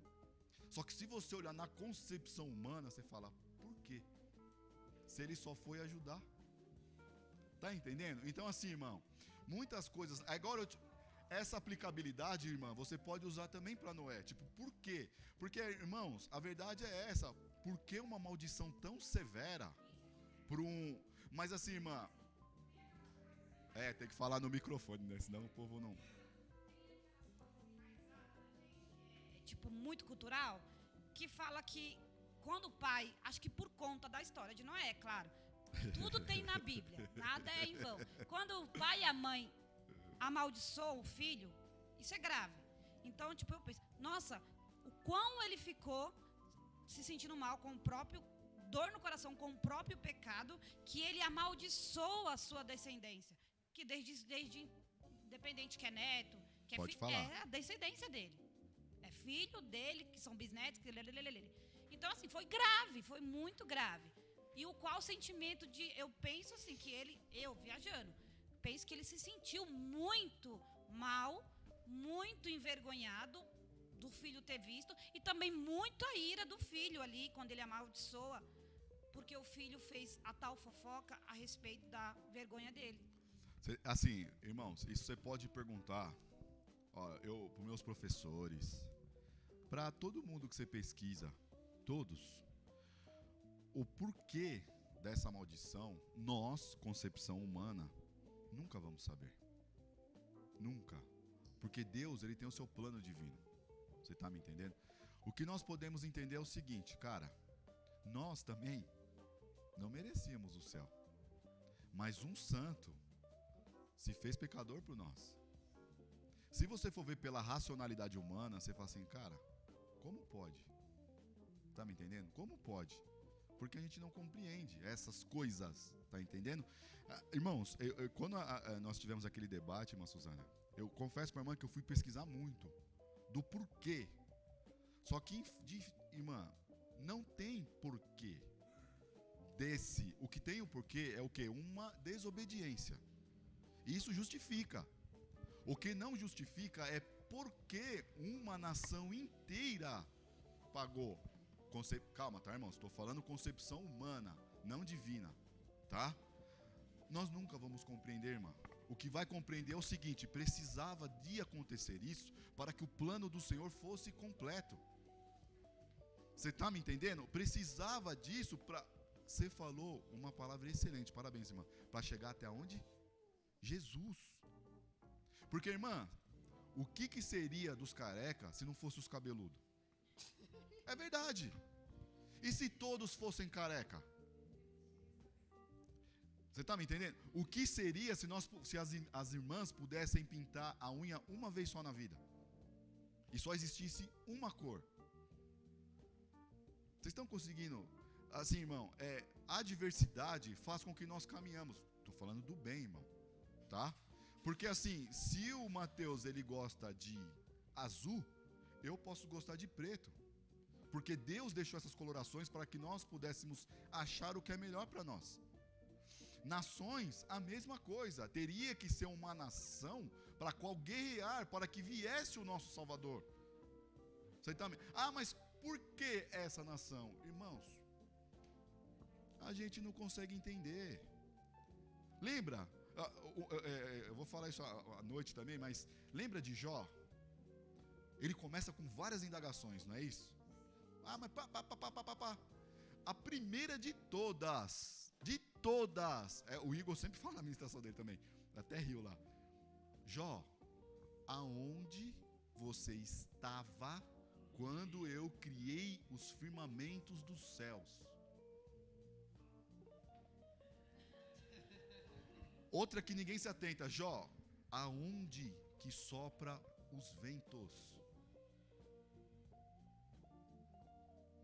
Só que se você olhar na concepção humana, você fala, por quê? Se ele só foi ajudar. Tá entendendo? Então assim, irmão, muitas coisas... Agora essa aplicabilidade, irmã, você pode usar também para Noé. Tipo, por quê? Porque, irmãos, a verdade é essa. Por que uma maldição tão severa por um... Mas assim, irmã... tem que falar no microfone, né? Senão o povo não... Tipo, muito cultural, que fala que quando o pai, acho que por conta da história de Noé, claro, tudo tem na Bíblia, nada é em vão. Quando o pai e a mãe amaldiçoam o filho, isso é grave. Então, tipo, eu penso, nossa, o quão ele ficou se sentindo mal com o próprio, dor no coração com o próprio pecado, que ele amaldiçoa a sua descendência. Que desde independente que é neto, que é filho, é a descendência dele. É filho dele, que são bisnetos, então assim, foi grave, foi muito grave. E o qual sentimento de, eu penso assim, que eu viajando, penso que ele se sentiu muito mal, muito envergonhado do filho ter visto, e também muito a ira do filho ali, quando ele amaldiçoa, porque o filho fez a tal fofoca a respeito da vergonha dele. Assim, irmãos, isso você pode perguntar, para meus professores, para todo mundo que você pesquisa, todos, o porquê dessa maldição, nós, concepção humana, nunca vamos saber. Nunca. Porque Deus, ele tem o seu plano divino. Você está me entendendo? O que nós podemos entender é o seguinte, cara, nós também não merecíamos o céu. Mas um santo se fez pecador por nós. Se você for ver pela racionalidade humana, você fala assim, cara, como pode? Tá me entendendo? Como pode? Porque a gente não compreende essas coisas, tá entendendo? Irmãos, quando nós tivemos aquele debate, irmã Suzana, eu confesso pra irmã que eu fui pesquisar muito do porquê. Só que, irmã, não tem porquê desse. O que tem o porquê é o quê? Uma desobediência. Isso justifica. O que não justifica é porque uma nação inteira pagou. Calma, tá, irmãos? Estou falando concepção humana, não divina, tá? Nós nunca vamos compreender, irmã. O que vai compreender é o seguinte: precisava de acontecer isso para que o plano do Senhor fosse completo. Você está me entendendo? Precisava disso para... Você falou uma palavra excelente, parabéns, irmã. Para chegar até onde? Jesus. Porque, irmã, o que seria dos carecas se não fosse os cabeludos? É verdade. E se todos fossem careca? Você está me entendendo? O que seria se as irmãs pudessem pintar a unha uma vez só na vida? E só existisse uma cor? Vocês estão conseguindo? Assim, irmão, a diversidade faz com que nós caminhamos. Estou falando do bem, irmão. Tá? Porque assim, se o Mateus ele gosta de azul, eu posso gostar de preto. Porque Deus deixou essas colorações para que nós pudéssemos achar o que é melhor para nós. Nações, a mesma coisa. Teria que ser uma nação para qual guerrear, para que viesse o nosso Salvador. Você também. Mas por que essa nação? Irmãos, a gente não consegue entender. Lembra? Eu vou falar isso à noite também, mas lembra de Jó? Ele começa com várias indagações, não é isso? Mas a primeira de todas, o Igor sempre fala na ministração dele também, até riu lá. Jó, aonde você estava quando eu criei os firmamentos dos céus? Outra que ninguém se atenta, Jó, aonde que sopra os ventos?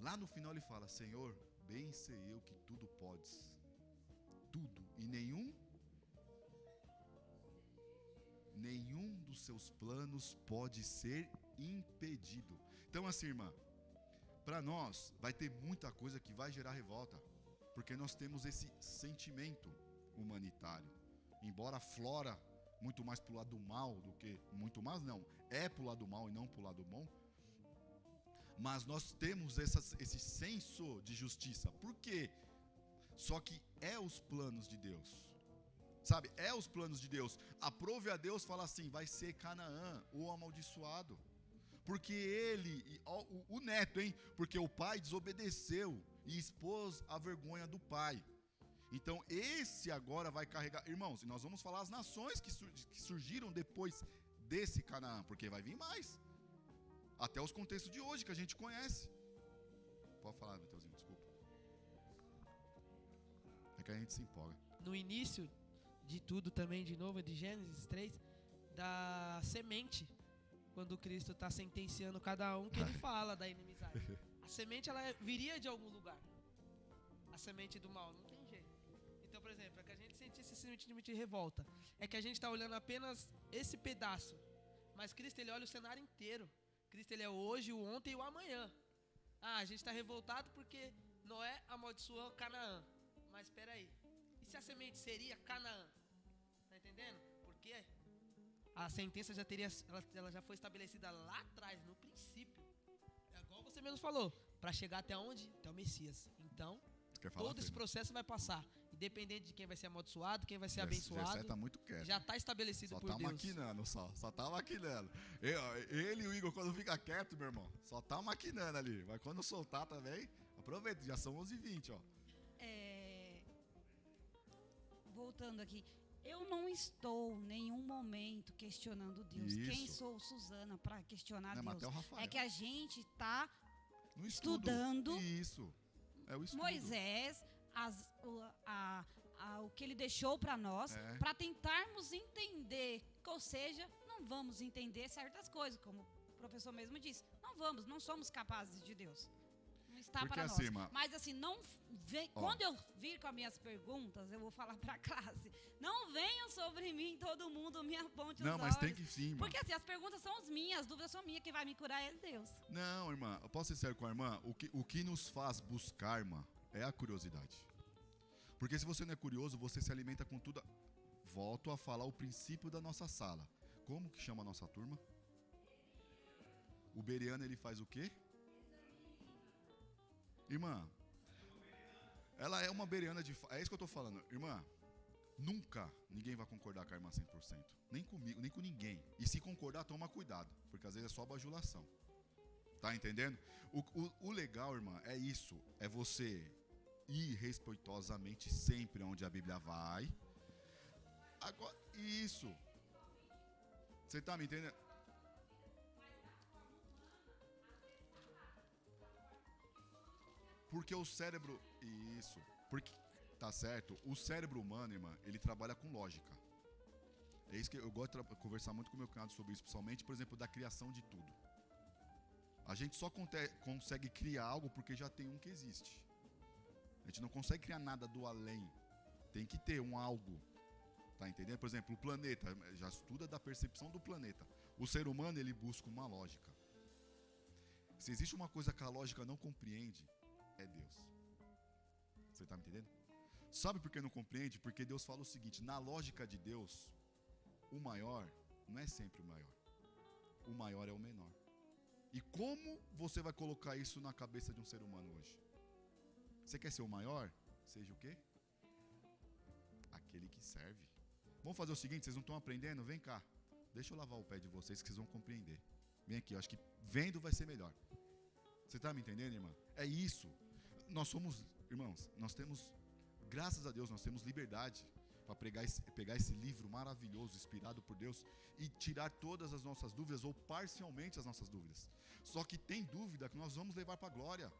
Lá no final ele fala, Senhor, bem sei eu que tudo podes. Tudo. E nenhum dos seus planos pode ser impedido. Então assim, irmã, para nós vai ter muita coisa que vai gerar revolta. Porque nós temos esse sentimento humanitário. Embora flora muito mais pro lado do mal do que... Muito mais não, é pro lado do mal e não pro lado bom. Mas nós temos esse senso de justiça. Por quê? Só que é os planos de Deus. Sabe? É os planos de Deus. Aprove a Deus, fala assim, vai ser Canaã, o amaldiçoado. Porque ele, o neto, hein? Porque o pai desobedeceu e expôs a vergonha do pai. Então esse agora vai carregar... Irmãos, e nós vamos falar as nações que surgiram depois desse Canaã. Porque vai vir mais. Até os contextos de hoje que a gente conhece. Pode falar, Mateuzinho, desculpa. É que a gente se empolga. No início de tudo também, de novo, de Gênesis 3, da semente. Quando Cristo está sentenciando cada um, que ele fala da inimizade. A semente, ela viria de algum lugar. A semente do mal, não tem jeito. Então, por exemplo, é que a gente sentisse esse sentimento de revolta. É que a gente está olhando apenas esse pedaço. Mas Cristo, ele olha o cenário inteiro. Cristo, ele é o hoje, o ontem e o amanhã. A gente está revoltado porque Noé amaldiçoou Canaã. Mas espera aí. E se a semente seria Canaã? Tá entendendo? Porque a sentença já teria, ela já foi estabelecida lá atrás, no princípio. É igual você mesmo falou. Para chegar até onde? Até o Messias. Então, todo esse processo vai passar. E independente de quem vai ser amaldiçoado, quem vai ser Jessé abençoado, tá muito quieto. já está estabelecido Só por tá Deus. maquinando, só tá maquinando. Ele e o Igor, quando fica quieto, meu irmão, só tá maquinando ali. Mas quando soltar também, aproveita, já são 11h20, ó. Voltando aqui, eu não estou em nenhum momento questionando Deus. Isso. Quem sou Suzana para questionar Não, mas até o Deus? Rafael. É que a gente está No estudo. estudando. Isso. É o estudo. Moisés, o que ele deixou para nós, É. para tentarmos entender. Ou seja, não vamos entender certas coisas, como o professor mesmo disse. Não somos capazes de Deus. Não está Porque para assim, nós. Mas assim, não vem, Ó. quando eu vir com as minhas perguntas, eu vou falar para a classe. Não venham sobre mim, todo mundo me aponte os Não, olhos. mas tem que sim, irmã. Porque assim, as perguntas são as minhas, as dúvidas são minhas, quem vai me curar é Deus. Não, irmã, eu posso ser sério com a irmã? O que nos faz buscar, irmã, é a curiosidade. Porque se você não é curioso, você se alimenta com tudo. Volto a falar o princípio da nossa sala. Como que chama a nossa turma? O Beriano, ele faz o quê? Irmã, ela é uma Beriana de... É isso que eu tô falando. Irmã, nunca ninguém vai concordar com a irmã 100%. Nem comigo, nem com ninguém. E se concordar, toma cuidado. Porque às vezes é só bajulação. Tá entendendo? O legal, irmã, é isso. É você ir respeitosamente sempre onde a Bíblia vai. Agora, isso. Você tá me entendendo? Porque o cérebro... Isso. Porque, tá certo? O cérebro humano, irmã, ele trabalha com lógica. É isso que eu gosto de conversar muito com o meu cunhado sobre isso. Principalmente, por exemplo, da criação de tudo. A gente só consegue criar algo porque já tem um que existe. A gente não consegue criar nada do além. Tem que ter um algo. Tá entendendo? Por exemplo, o planeta. Já estuda da percepção do planeta. O ser humano, ele busca uma lógica. Se existe uma coisa que a lógica não compreende, é Deus. Você está me entendendo? Sabe por que não compreende? Porque Deus fala o seguinte: na lógica de Deus, o maior não é sempre o maior. O maior é o menor. E como você vai colocar isso na cabeça de um ser humano hoje? Você quer ser o maior? Seja o quê? Aquele que serve. Vamos fazer o seguinte, vocês não estão aprendendo? Vem cá. Deixa eu lavar o pé de vocês que vocês vão compreender. Vem aqui, eu acho que vendo vai ser melhor. Você está me entendendo, irmã? É isso. Nós somos, irmãos, nós temos, graças a Deus, nós temos liberdade para pegar esse livro maravilhoso, inspirado por Deus, e tirar todas as nossas dúvidas, ou parcialmente as nossas dúvidas. Só que tem dúvida que nós vamos levar para a glória.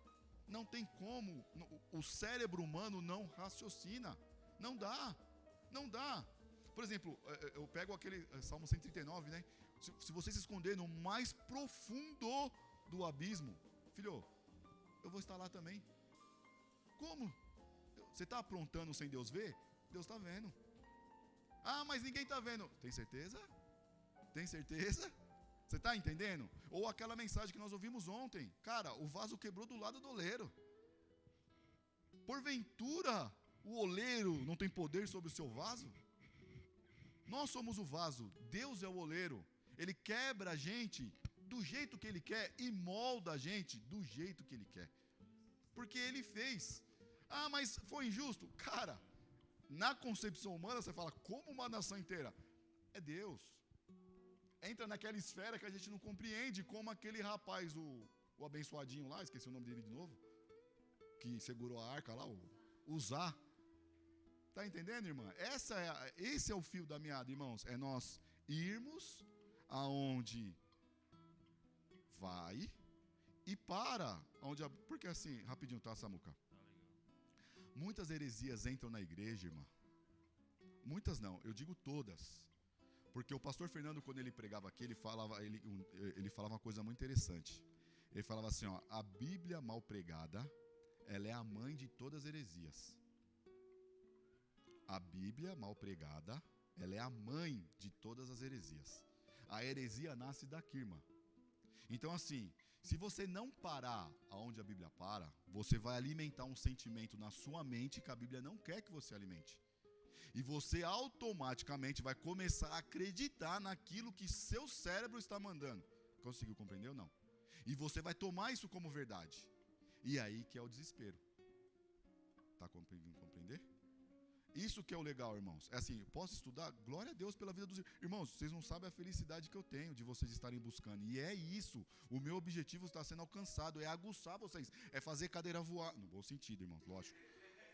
Não tem como. O cérebro humano não raciocina. Não dá. Não dá. Por exemplo, eu pego aquele Salmo 139, né? Se você se esconder no mais profundo do abismo, filho, eu vou estar lá também. Como? Você está aprontando sem Deus ver? Deus está vendo. Ah, mas ninguém está vendo. Tem certeza? Tem certeza? Você está entendendo? Ou aquela mensagem que nós ouvimos ontem. Cara, o vaso quebrou do lado do oleiro. Porventura, o oleiro não tem poder sobre o seu vaso? Nós somos o vaso, Deus é o oleiro. Ele quebra a gente do jeito que Ele quer e molda a gente do jeito que Ele quer. Porque Ele fez. Ah, mas foi injusto? Cara, na concepção humana você fala, como uma nação inteira? É Deus. Entra naquela esfera que a gente não compreende, como aquele rapaz, o abençoadinho lá, esqueci o nome dele de novo, que segurou a arca lá, o Zá. Tá entendendo, irmã? Esse é o fio da meada, irmãos. É nós irmos aonde vai e para onde... Porque assim, rapidinho, tá, Samuca? Muitas heresias entram na igreja, irmã. Muitas não, eu digo todas. Porque o pastor Fernando, quando ele pregava aqui, ele falava uma coisa muito interessante. Ele falava assim, ó, a Bíblia mal pregada, ela é a mãe de todas as heresias. A Bíblia mal pregada, ela é a mãe de todas as heresias. A heresia nasce daqui, irmã. Então assim, se você não parar aonde a Bíblia para, você vai alimentar um sentimento na sua mente que a Bíblia não quer que você alimente. E você automaticamente vai começar a acreditar naquilo que seu cérebro está mandando. Conseguiu compreender ou não? E você vai tomar isso como verdade. E aí que é o desespero. Tá conseguindo compreender? Isso que é o legal, irmãos. É assim, posso estudar? Glória a Deus pela vida dos irmãos. Vocês não sabem a felicidade que eu tenho de vocês estarem buscando. E é isso. O meu objetivo está sendo alcançado. É aguçar vocês. É fazer cadeira voar. No bom sentido, irmãos, lógico.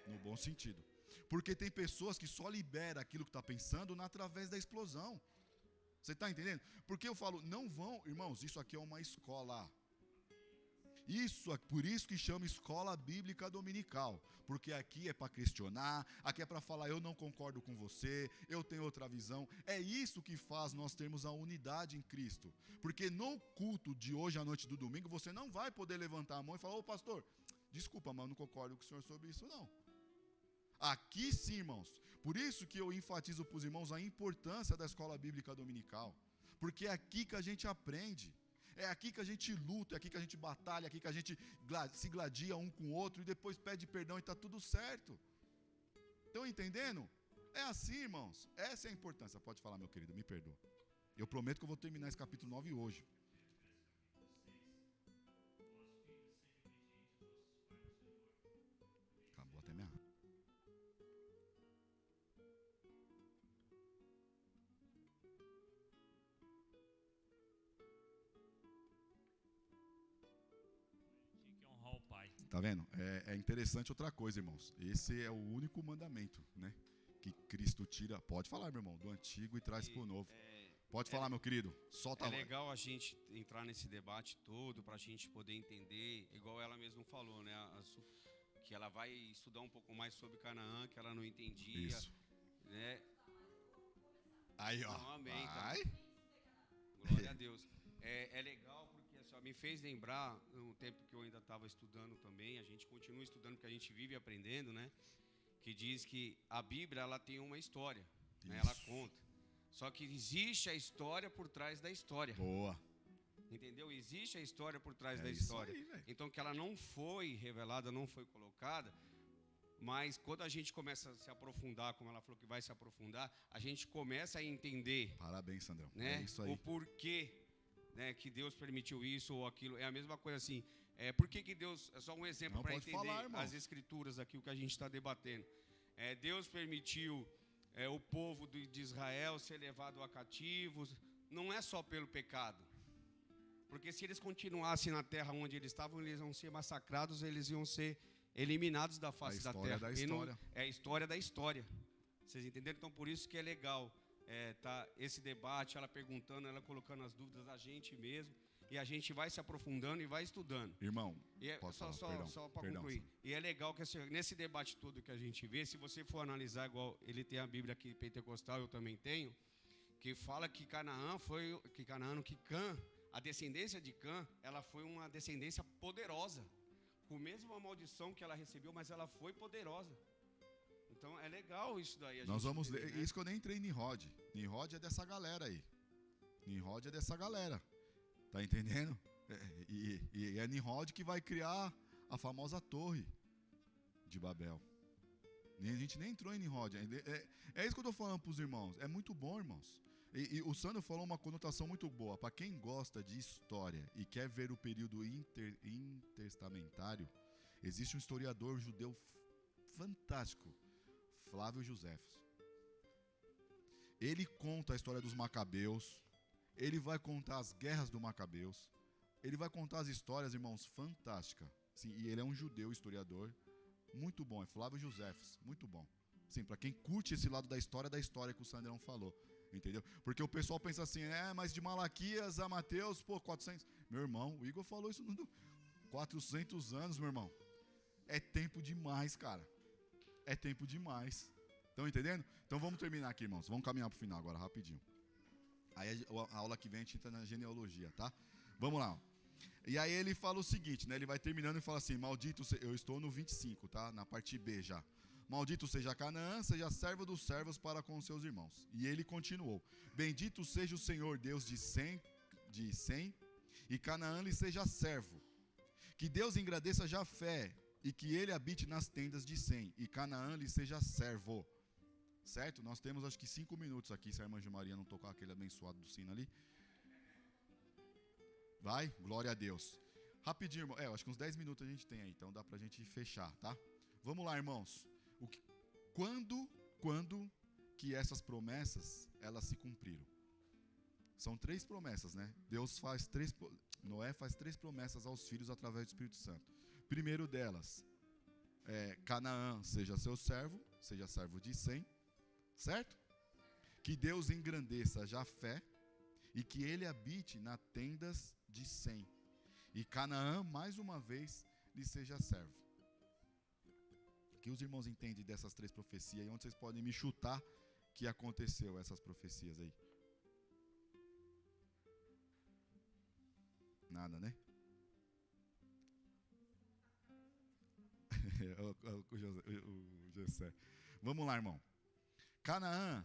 No bom sentido. Porque tem pessoas que só liberam aquilo que está pensando através da explosão. Você está entendendo? Porque eu falo, não vão, irmãos, isso aqui é uma escola. Por isso que chama escola bíblica dominical, porque aqui é para questionar, aqui é para falar eu não concordo com você, eu tenho outra visão. É isso que faz nós termos a unidade em Cristo, porque no culto de hoje à noite do domingo, você não vai poder levantar a mão e falar, ô pastor, desculpa, mas eu não concordo com o senhor sobre isso não. Aqui sim, irmãos, por isso que eu enfatizo para os irmãos a importância da escola bíblica dominical, porque é aqui que a gente aprende. É aqui que a gente luta, é aqui que a gente batalha, é aqui que a gente se gladia um com o outro e depois pede perdão e está tudo certo. Estão entendendo? É assim, irmãos. Essa é a importância. Pode falar, meu querido, me perdoa. Eu prometo que eu vou terminar esse capítulo 9 hoje. Acabou até minha... Tá vendo? É interessante outra coisa, irmãos. Esse é o único mandamento, né? Que Cristo tira, pode falar, meu irmão, do antigo e traz pro novo. Pode falar, meu querido. Solta a voz. É legal a gente entrar nesse debate todo para a gente poder entender, igual ela mesmo falou, né? Que ela vai estudar um pouco mais sobre Canaã, que ela não entendia. Isso. Né? Aí, ó. Não, amém, vai. tá? Glória a Deus. É legal porque assim, me fez lembrar, no tempo que eu ainda estava estudando também, a gente continua estudando porque a gente vive aprendendo, né? Que diz que a Bíblia, ela tem uma história, né? Ela conta. Só que existe a história por trás da história. Boa. Entendeu? Existe a história por trás da isso história. aí, então, que ela não foi revelada, não foi colocada, mas quando a gente começa a se aprofundar, como ela falou que vai se aprofundar, a gente começa a entender. Parabéns, Sandrão. Né, é isso aí. o porquê, né, que Deus permitiu isso ou aquilo. É a mesma coisa assim. Por que Deus... É só um exemplo para entender as escrituras aqui, o que a gente está debatendo. Deus permitiu o povo de Israel ser levado a cativos, não é só pelo pecado. Porque se eles continuassem na terra onde eles estavam, eles iam ser massacrados, eles iam ser eliminados da face da terra. Da história. É a história da história. Vocês entenderam? Então, por isso que é legal tá, esse debate, ela perguntando, ela colocando as dúvidas da gente mesmo. E a gente vai se aprofundando e vai estudando. Irmão, só para concluir. E é legal que nesse debate todo que a gente vê, se você for analisar, igual ele tem a Bíblia aqui pentecostal, eu também tenho, que fala que Cã, a descendência de Cã, ela foi uma descendência poderosa. Com a mesma maldição que ela recebeu, mas ela foi poderosa. Então é legal isso daí. Nós vamos ler. Isso que eu nem entrei em Nimrod. Nimrod é dessa galera aí. Nimrod é dessa galera. Tá entendendo? E é Nimrod que vai criar a famosa torre de Babel. A gente nem entrou em Nimrod. É isso que eu tô falando pros irmãos. É muito bom, irmãos. E o Sandro falou uma conotação muito boa. Para quem gosta de história e quer ver o período intertestamentário, existe um historiador judeu fantástico, Flávio Joséfos. Ele conta a história dos Macabeus. Ele vai contar as guerras do Macabeus. Ele vai contar as histórias, irmãos, fantásticas. Sim, e ele é um judeu historiador. Muito bom, é Flávio Joséfos. Muito bom. Sim, para quem curte esse lado da história que o Sandrão falou. Entendeu? Porque o pessoal pensa assim, mas de Malaquias a Mateus, 400... Meu irmão, o Igor falou isso no 400 anos, meu irmão. É tempo demais, cara. É tempo demais. Estão entendendo? Então vamos terminar aqui, irmãos. Vamos caminhar para o final agora, rapidinho. Aí a aula que vem a gente entra na genealogia, tá? Vamos lá. E aí ele fala o seguinte, né? Ele vai terminando e fala assim, maldito eu estou no 25, tá? Na parte B já. Maldito seja Canaã, seja servo dos servos para com os seus irmãos. E ele continuou. Bendito seja o Senhor Deus de Sem, e Canaã lhe seja servo. Que Deus engrandeça Jafé, e que ele habite nas tendas de Sem, e Canaã lhe seja servo. Certo? Nós temos acho que 5 minutos aqui, se a irmã Maria não tocar aquele abençoado do sino ali. Vai? Glória a Deus. Rapidinho, irmão. Acho que uns 10 minutos a gente tem aí, então dá pra gente fechar, tá? Vamos lá, irmãos. Quando quando que essas promessas, elas se cumpriram? São 3 promessas, né? Noé faz 3 promessas aos filhos através do Espírito Santo. Primeiro delas, Canaã seja seu servo, seja servo de Sem, certo? Que Deus engrandeça Jafé e que ele habite nas tendas de Sem. E Canaã, mais uma vez, lhe seja servo. O que os irmãos entendem dessas 3 profecias e onde vocês podem me chutar que aconteceu essas profecias aí? Nada, né? o José. Vamos lá, irmão. Canaã,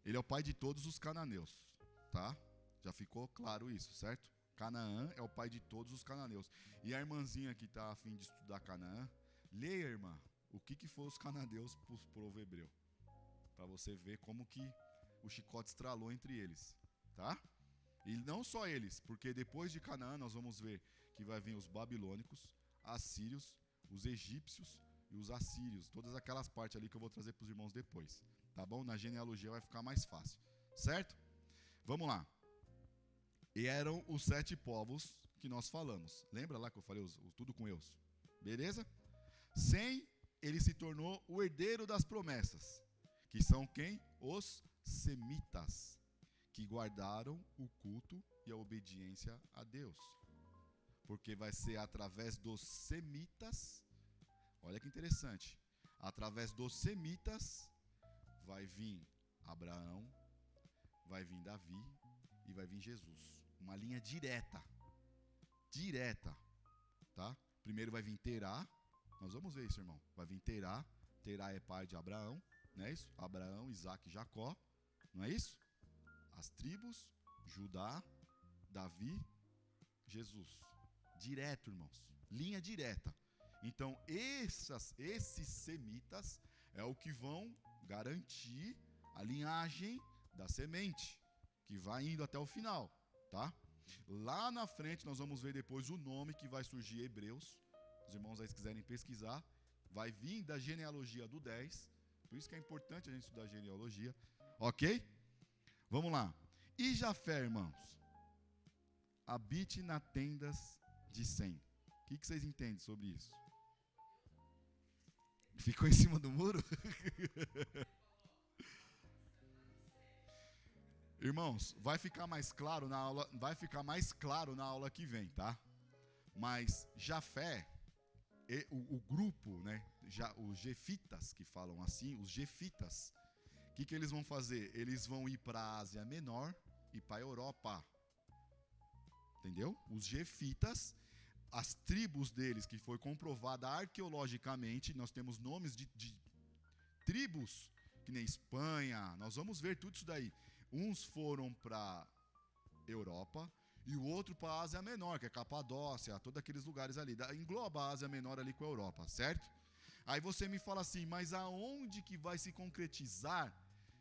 ele é o pai de todos os cananeus, tá? Já ficou claro isso, certo? Canaã é o pai de todos os cananeus. E a irmãzinha que está a fim de estudar Canaã, leia, irmã, o que foram os cananeus para o povo hebreu. Para você ver como que o chicote estralou entre eles, tá? E não só eles, porque depois de Canaã nós vamos ver que vai vir os babilônicos, assírios, os egípcios e os assírios. Todas aquelas partes ali que eu vou trazer para os irmãos depois, tá bom? Na genealogia vai ficar mais fácil, certo? Vamos lá. E eram os 7 povos que nós falamos. Lembra lá que eu falei tudo com Eus? Beleza? Sem, ele se tornou o herdeiro das promessas. Que são quem? Os semitas, que guardaram o culto e a obediência a Deus. Porque vai ser através dos semitas, olha que interessante, através dos semitas vai vir Abraão, vai vir Davi e vai vir Jesus. Uma linha direta, tá? Primeiro vai vir Terá, nós vamos ver isso, irmão. Vai vir Terá, Terá é pai de Abraão, não é isso? Abraão, Isaac e Jacó, não é isso? As tribos, Judá, Davi, Jesus. Direto, irmãos. Linha direta. Então, esses semitas é o que vão garantir a linhagem da semente, que vai indo até o final, tá? Lá na frente nós vamos ver depois o nome que vai surgir, Hebreus. Os irmãos aí, se quiserem pesquisar, vai vir da genealogia do 10. Por isso que é importante a gente estudar genealogia. Ok? Vamos lá. E Jafé, irmãos, habite nas tendas de Sem. O que vocês entendem sobre isso? Ficou em cima do muro? Irmãos, vai ficar mais claro na aula que vem, tá? Mas Jafé, o grupo, né? Os jefitas que falam assim, os jefitas, o que eles vão fazer? Eles vão ir para a Ásia Menor e para a Europa. Entendeu? Os jefitas, as tribos deles, que foi comprovada arqueologicamente, nós temos nomes de tribos, que nem Espanha, nós vamos ver tudo isso daí. Uns foram para Europa e o outro para a Ásia Menor, que é Capadócia, todos aqueles lugares ali. Engloba a Ásia Menor ali com a Europa, certo? Aí você me fala assim, mas aonde que vai se concretizar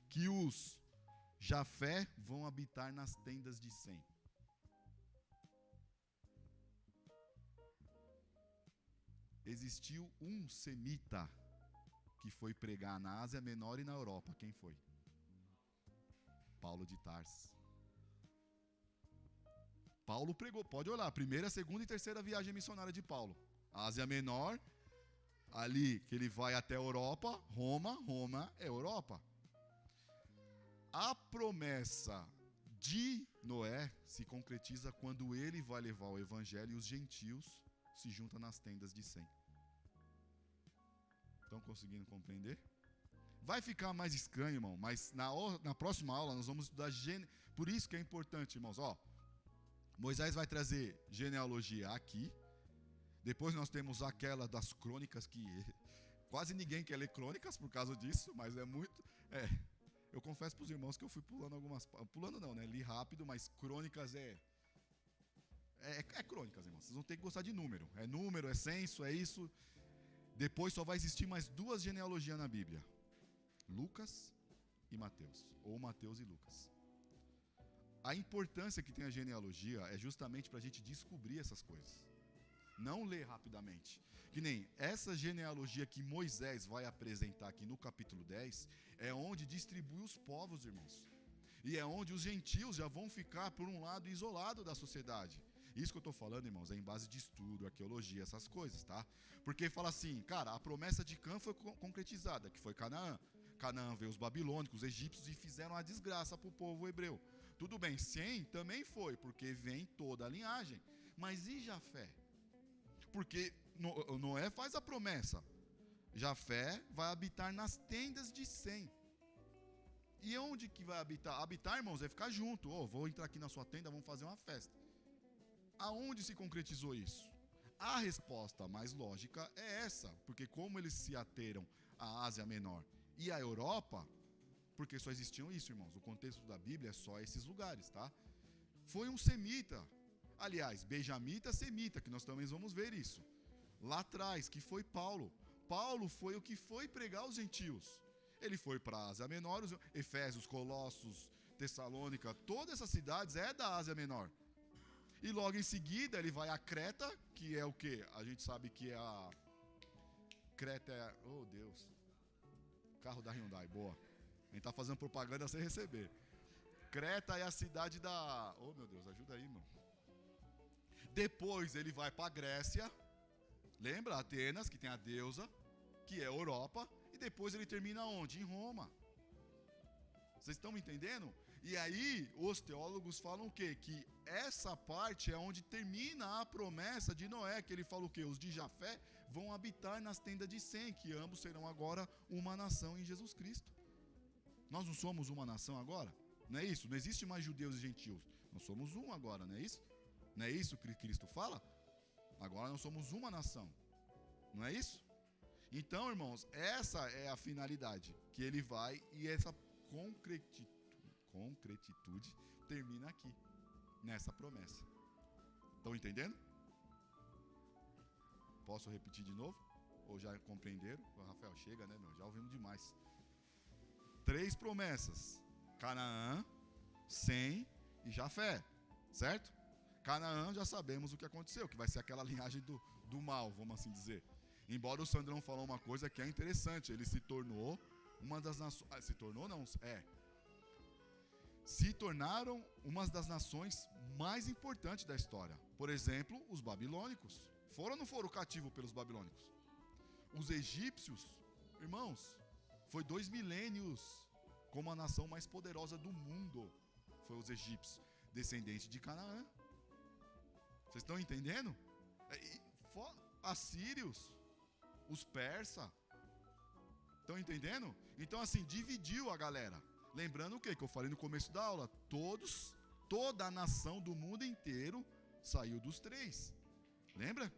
que os Jafé vão habitar nas tendas de Sem? Existiu um semita que foi pregar na Ásia Menor e na Europa. Quem foi? Paulo de Tarso. Paulo pregou, pode olhar, primeira, segunda e terceira viagem missionária de Paulo. Ásia Menor, ali que ele vai até a Europa, Roma é Europa. A promessa de Noé se concretiza quando ele vai levar o evangelho e os gentios se juntam nas tendas de Sem. Estão conseguindo compreender? Vai ficar mais estranho, irmão, mas na próxima aula nós vamos estudar Por isso que é importante, irmãos, Moisés vai trazer genealogia aqui. Depois nós temos aquela das crônicas, que quase ninguém quer ler crônicas por causa disso, mas é muito... eu confesso para os irmãos que eu fui pulando algumas... Pulando não, né? Li rápido, mas crônicas é crônicas, irmãos. Vocês vão ter que gostar de número. É número, é censo, é isso. Depois só vai existir mais 2 genealogias na Bíblia. Lucas e Mateus. Ou Mateus e Lucas. A importância que tem a genealogia é justamente para a gente descobrir essas coisas. Não lê rapidamente. Que nem essa genealogia que Moisés vai apresentar aqui no capítulo 10, é onde distribui os povos, irmãos. E é onde os gentios já vão ficar, por um lado, isolados da sociedade. Isso que eu estou falando, irmãos, é em base de estudo, arqueologia, essas coisas, tá? Porque fala assim, cara, a promessa de Cã foi concretizada, que foi Canaã. Canaã veio os babilônicos, os egípcios e fizeram a desgraça para o povo hebreu. Tudo bem, Sem também foi, porque vem toda a linhagem. Mas e Jafé? Porque Noé faz a promessa. Jafé vai habitar nas tendas de Sem. E onde que vai habitar? Habitar, irmãos, é ficar junto. Vou entrar aqui na sua tenda, vamos fazer uma festa. Aonde se concretizou isso? A resposta mais lógica é essa. Porque como eles se ateram à Ásia Menor e à Europa, porque só existiam isso, irmãos. O contexto da Bíblia é só esses lugares, tá? Foi um semita. Aliás, benjamita, semita, que nós também vamos ver isso. Lá atrás, que foi Paulo. Paulo foi o que foi pregar aos gentios. Ele foi para a Ásia Menor, Efésios, Colossos, Tessalônica, todas essas cidades é da Ásia Menor. E logo em seguida ele vai a Creta, que é o quê? A gente sabe que a Creta é... Oh, Deus. Carro da Hyundai, boa. A gente tá fazendo propaganda sem receber. Creta é a cidade da... Oh, meu Deus, ajuda aí, irmão. Depois ele vai para a Grécia. Lembra? Atenas, que tem a deusa, que é a Europa. E depois ele termina onde? Em Roma. Vocês estão me entendendo? E aí, os teólogos falam o quê? Que essa parte é onde termina a promessa de Noé, que ele fala o quê? Os de Jafé vão habitar nas tendas de Sem, que ambos serão agora uma nação em Jesus Cristo. Nós não somos uma nação agora? Não é isso? Não existe mais judeus e gentios. Nós somos um agora, não é isso? Não é isso que Cristo fala? Agora nós somos uma nação. Não é isso? Então, irmãos, essa é a finalidade que ele vai, e essa concretitude termina aqui, nessa promessa. Estão entendendo? Posso repetir de novo? Ou já compreenderam? Rafael, chega, né, meu? Já ouvimos demais. 3 promessas: Canaã, Sem e Jafé, certo? Canaã já sabemos o que aconteceu, que vai ser aquela linhagem do mal, vamos assim dizer. Embora o Sandrão falou uma coisa que é interessante, ele se tornou uma das nações... se tornou não? Se tornaram uma das nações mais importantes da história. Por exemplo, os babilônicos. Foram ou não foram cativos pelos babilônicos? Os egípcios, irmãos, foi 2 milênios como a nação mais poderosa do mundo. Foi os egípcios, descendentes de Canaã. Vocês estão entendendo? Assírios, os persas. Estão entendendo? Então, assim, dividiu a galera. Lembrando o quê? Que eu falei no começo da aula. Toda a nação do mundo inteiro saiu dos 3. Lembra?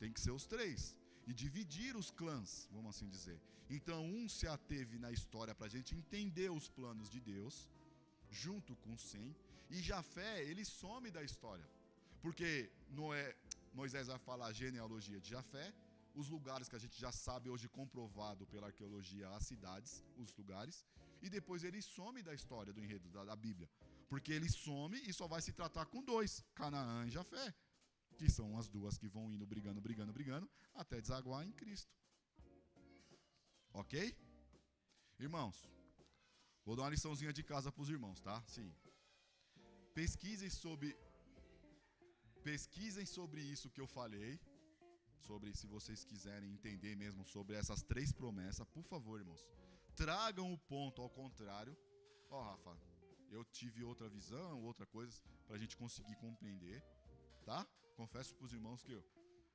Tem que ser os 3. E dividir os clãs, vamos assim dizer. Então, um se ateve na história para a gente entender os planos de Deus, junto com Sem. E Jafé, ele some da história. Porque Moisés vai falar a genealogia de Jafé, os lugares que a gente já sabe hoje comprovado pela arqueologia, as cidades, os lugares, e depois ele some da história do enredo da Bíblia. Porque ele some e só vai se tratar com 2, Canaã e Jafé, que são as duas que vão indo brigando, até desaguar em Cristo. Ok? Irmãos, vou dar uma liçãozinha de casa para os irmãos, tá? Sim. Pesquisem sobre isso que eu falei, sobre, se vocês quiserem entender mesmo sobre essas 3 promessas, por favor, irmãos, tragam o ponto ao contrário. Rafa, eu tive outra visão, outra coisa, para a gente conseguir compreender, tá? Confesso para os irmãos que eu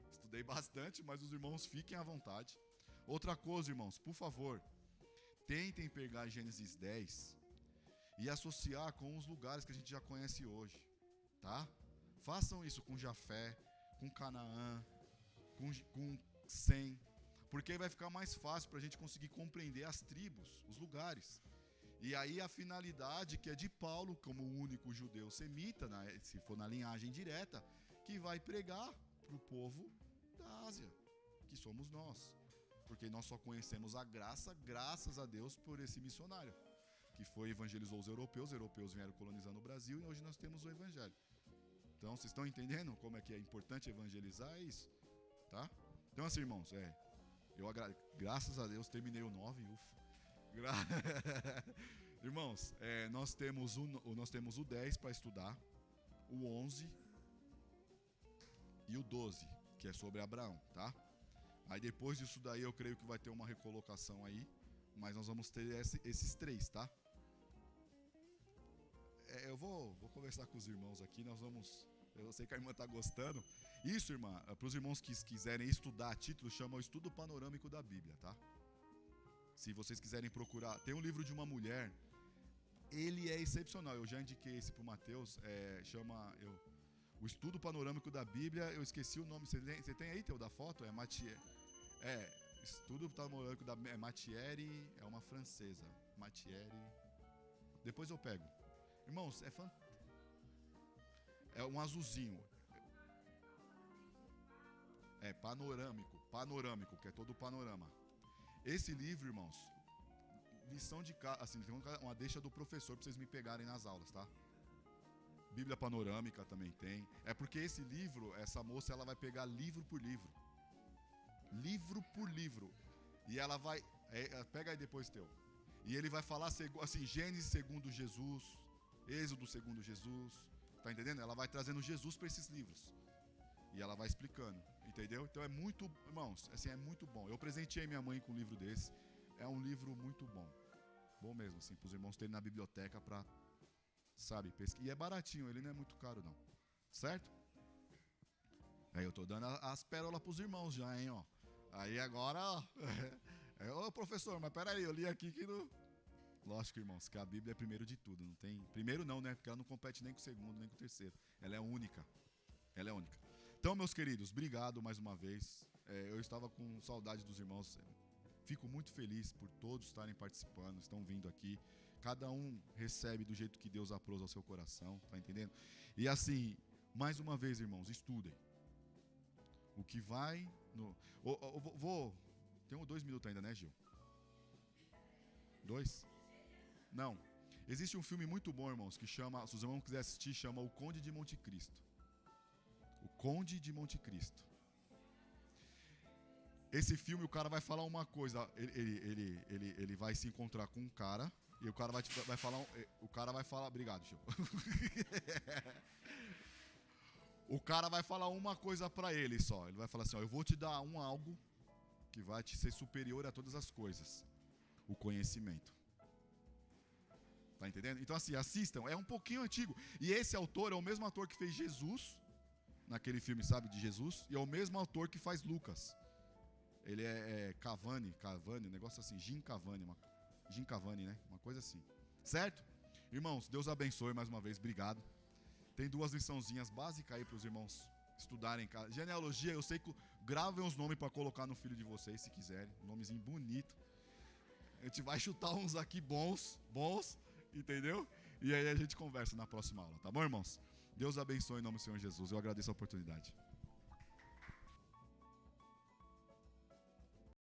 estudei bastante, mas os irmãos fiquem à vontade. Outra coisa, irmãos, por favor, tentem pegar Gênesis 10 e associar com os lugares que a gente já conhece hoje, tá? Façam isso com Jafé, com Canaã, com Sem, porque aí vai ficar mais fácil para a gente conseguir compreender as tribos, os lugares. E aí a finalidade que é de Paulo, como o único judeu semita, se for na linhagem direta, que vai pregar para o povo da Ásia, que somos nós. Porque nós só conhecemos a graça, graças a Deus, por esse missionário, que evangelizou os europeus vieram colonizando o Brasil, e hoje nós temos o evangelho. Então, vocês estão entendendo como é que é importante evangelizar? É isso. tá? Então assim, irmãos, graças a Deus terminei o 9, ufa. Irmãos, nós temos o 10 para estudar, o 11 e o 12, que é sobre Abraão, tá? Aí depois disso daí eu creio que vai ter uma recolocação aí, mas nós vamos ter esses 3, tá? Eu vou conversar com os irmãos aqui, eu sei que a irmã está gostando. Isso, irmã, para os irmãos que quiserem estudar a título, chama o Estudo Panorâmico da Bíblia, tá? Se vocês quiserem procurar, tem um livro de uma mulher, ele é excepcional, eu já indiquei esse para o Mateus, o Estudo Panorâmico da Bíblia, eu esqueci o nome, você tem aí, Teu, da foto? Estudo Panorâmico da Mathieri, é uma francesa, Mathieri, depois eu pego. Irmãos, é um azulzinho, panorâmico, que é todo o panorama. Esse livro, irmãos, lição de casa, assim, tem uma deixa do professor para vocês me pegarem nas aulas, tá? Bíblia panorâmica também tem. É porque esse livro, essa moça, ela vai pegar livro por livro, e ela vai, pega aí depois, Teu, e ele vai falar assim, Gênesis segundo Jesus, Êxodo segundo Jesus, tá entendendo? Ela vai trazendo Jesus para esses livros. E ela vai explicando, entendeu? Então é muito, irmãos, assim, é muito bom. Eu presenteei minha mãe com um livro desse. É um livro muito bom. Bom mesmo, assim, para os irmãos terem na biblioteca para, sabe, pesquisar. E é baratinho, ele não é muito caro não. Certo? Aí eu tô dando as pérolas para os irmãos já, hein, ó. Aí agora, ó. Ô professor, mas peraí, eu li aqui que não... Lógico, irmãos, que a Bíblia é primeiro de tudo. Não tem... Primeiro não, né? Porque ela não compete nem com o segundo, nem com o terceiro. Ela é única. Ela é única. Então, meus queridos, obrigado mais uma vez. Eu estava com saudade dos irmãos. Fico muito feliz por todos estarem participando, estão vindo aqui. Cada um recebe do jeito que Deus aprova ao seu coração, tá entendendo? E assim, mais uma vez, irmãos, estudem. O que vai... Temos 2 minutos ainda, né, Gil? 2? Não. Existe um filme muito bom, irmãos, que chama, se os irmãos quiserem assistir, chama O Conde de Monte Cristo. O Conde de Monte Cristo. Esse filme, o cara vai falar uma coisa, ele vai se encontrar com um cara, e o cara vai falar, obrigado, Gil. O cara vai falar uma coisa pra ele só, ele vai falar assim, ó, eu vou te dar algo que vai te ser superior a todas as coisas, o conhecimento. Tá entendendo? Então assim, assistam, é um pouquinho antigo, e esse autor é o mesmo ator que fez Jesus, naquele filme, sabe, de Jesus, e é o mesmo autor que faz Lucas. Ele é Cavani, um negócio assim, Jim Cavani, né? Uma coisa assim. Certo? Irmãos, Deus abençoe mais uma vez, obrigado. Tem 2 liçãozinhas básicas aí para os irmãos estudarem em casa. Genealogia, eu sei que gravem os nomes para colocar no filho de vocês, se quiserem. Um nomezinho bonito. A gente vai chutar uns aqui bons, entendeu? E aí a gente conversa na próxima aula, tá bom, irmãos? Deus abençoe em nome do Senhor Jesus. Eu agradeço a oportunidade.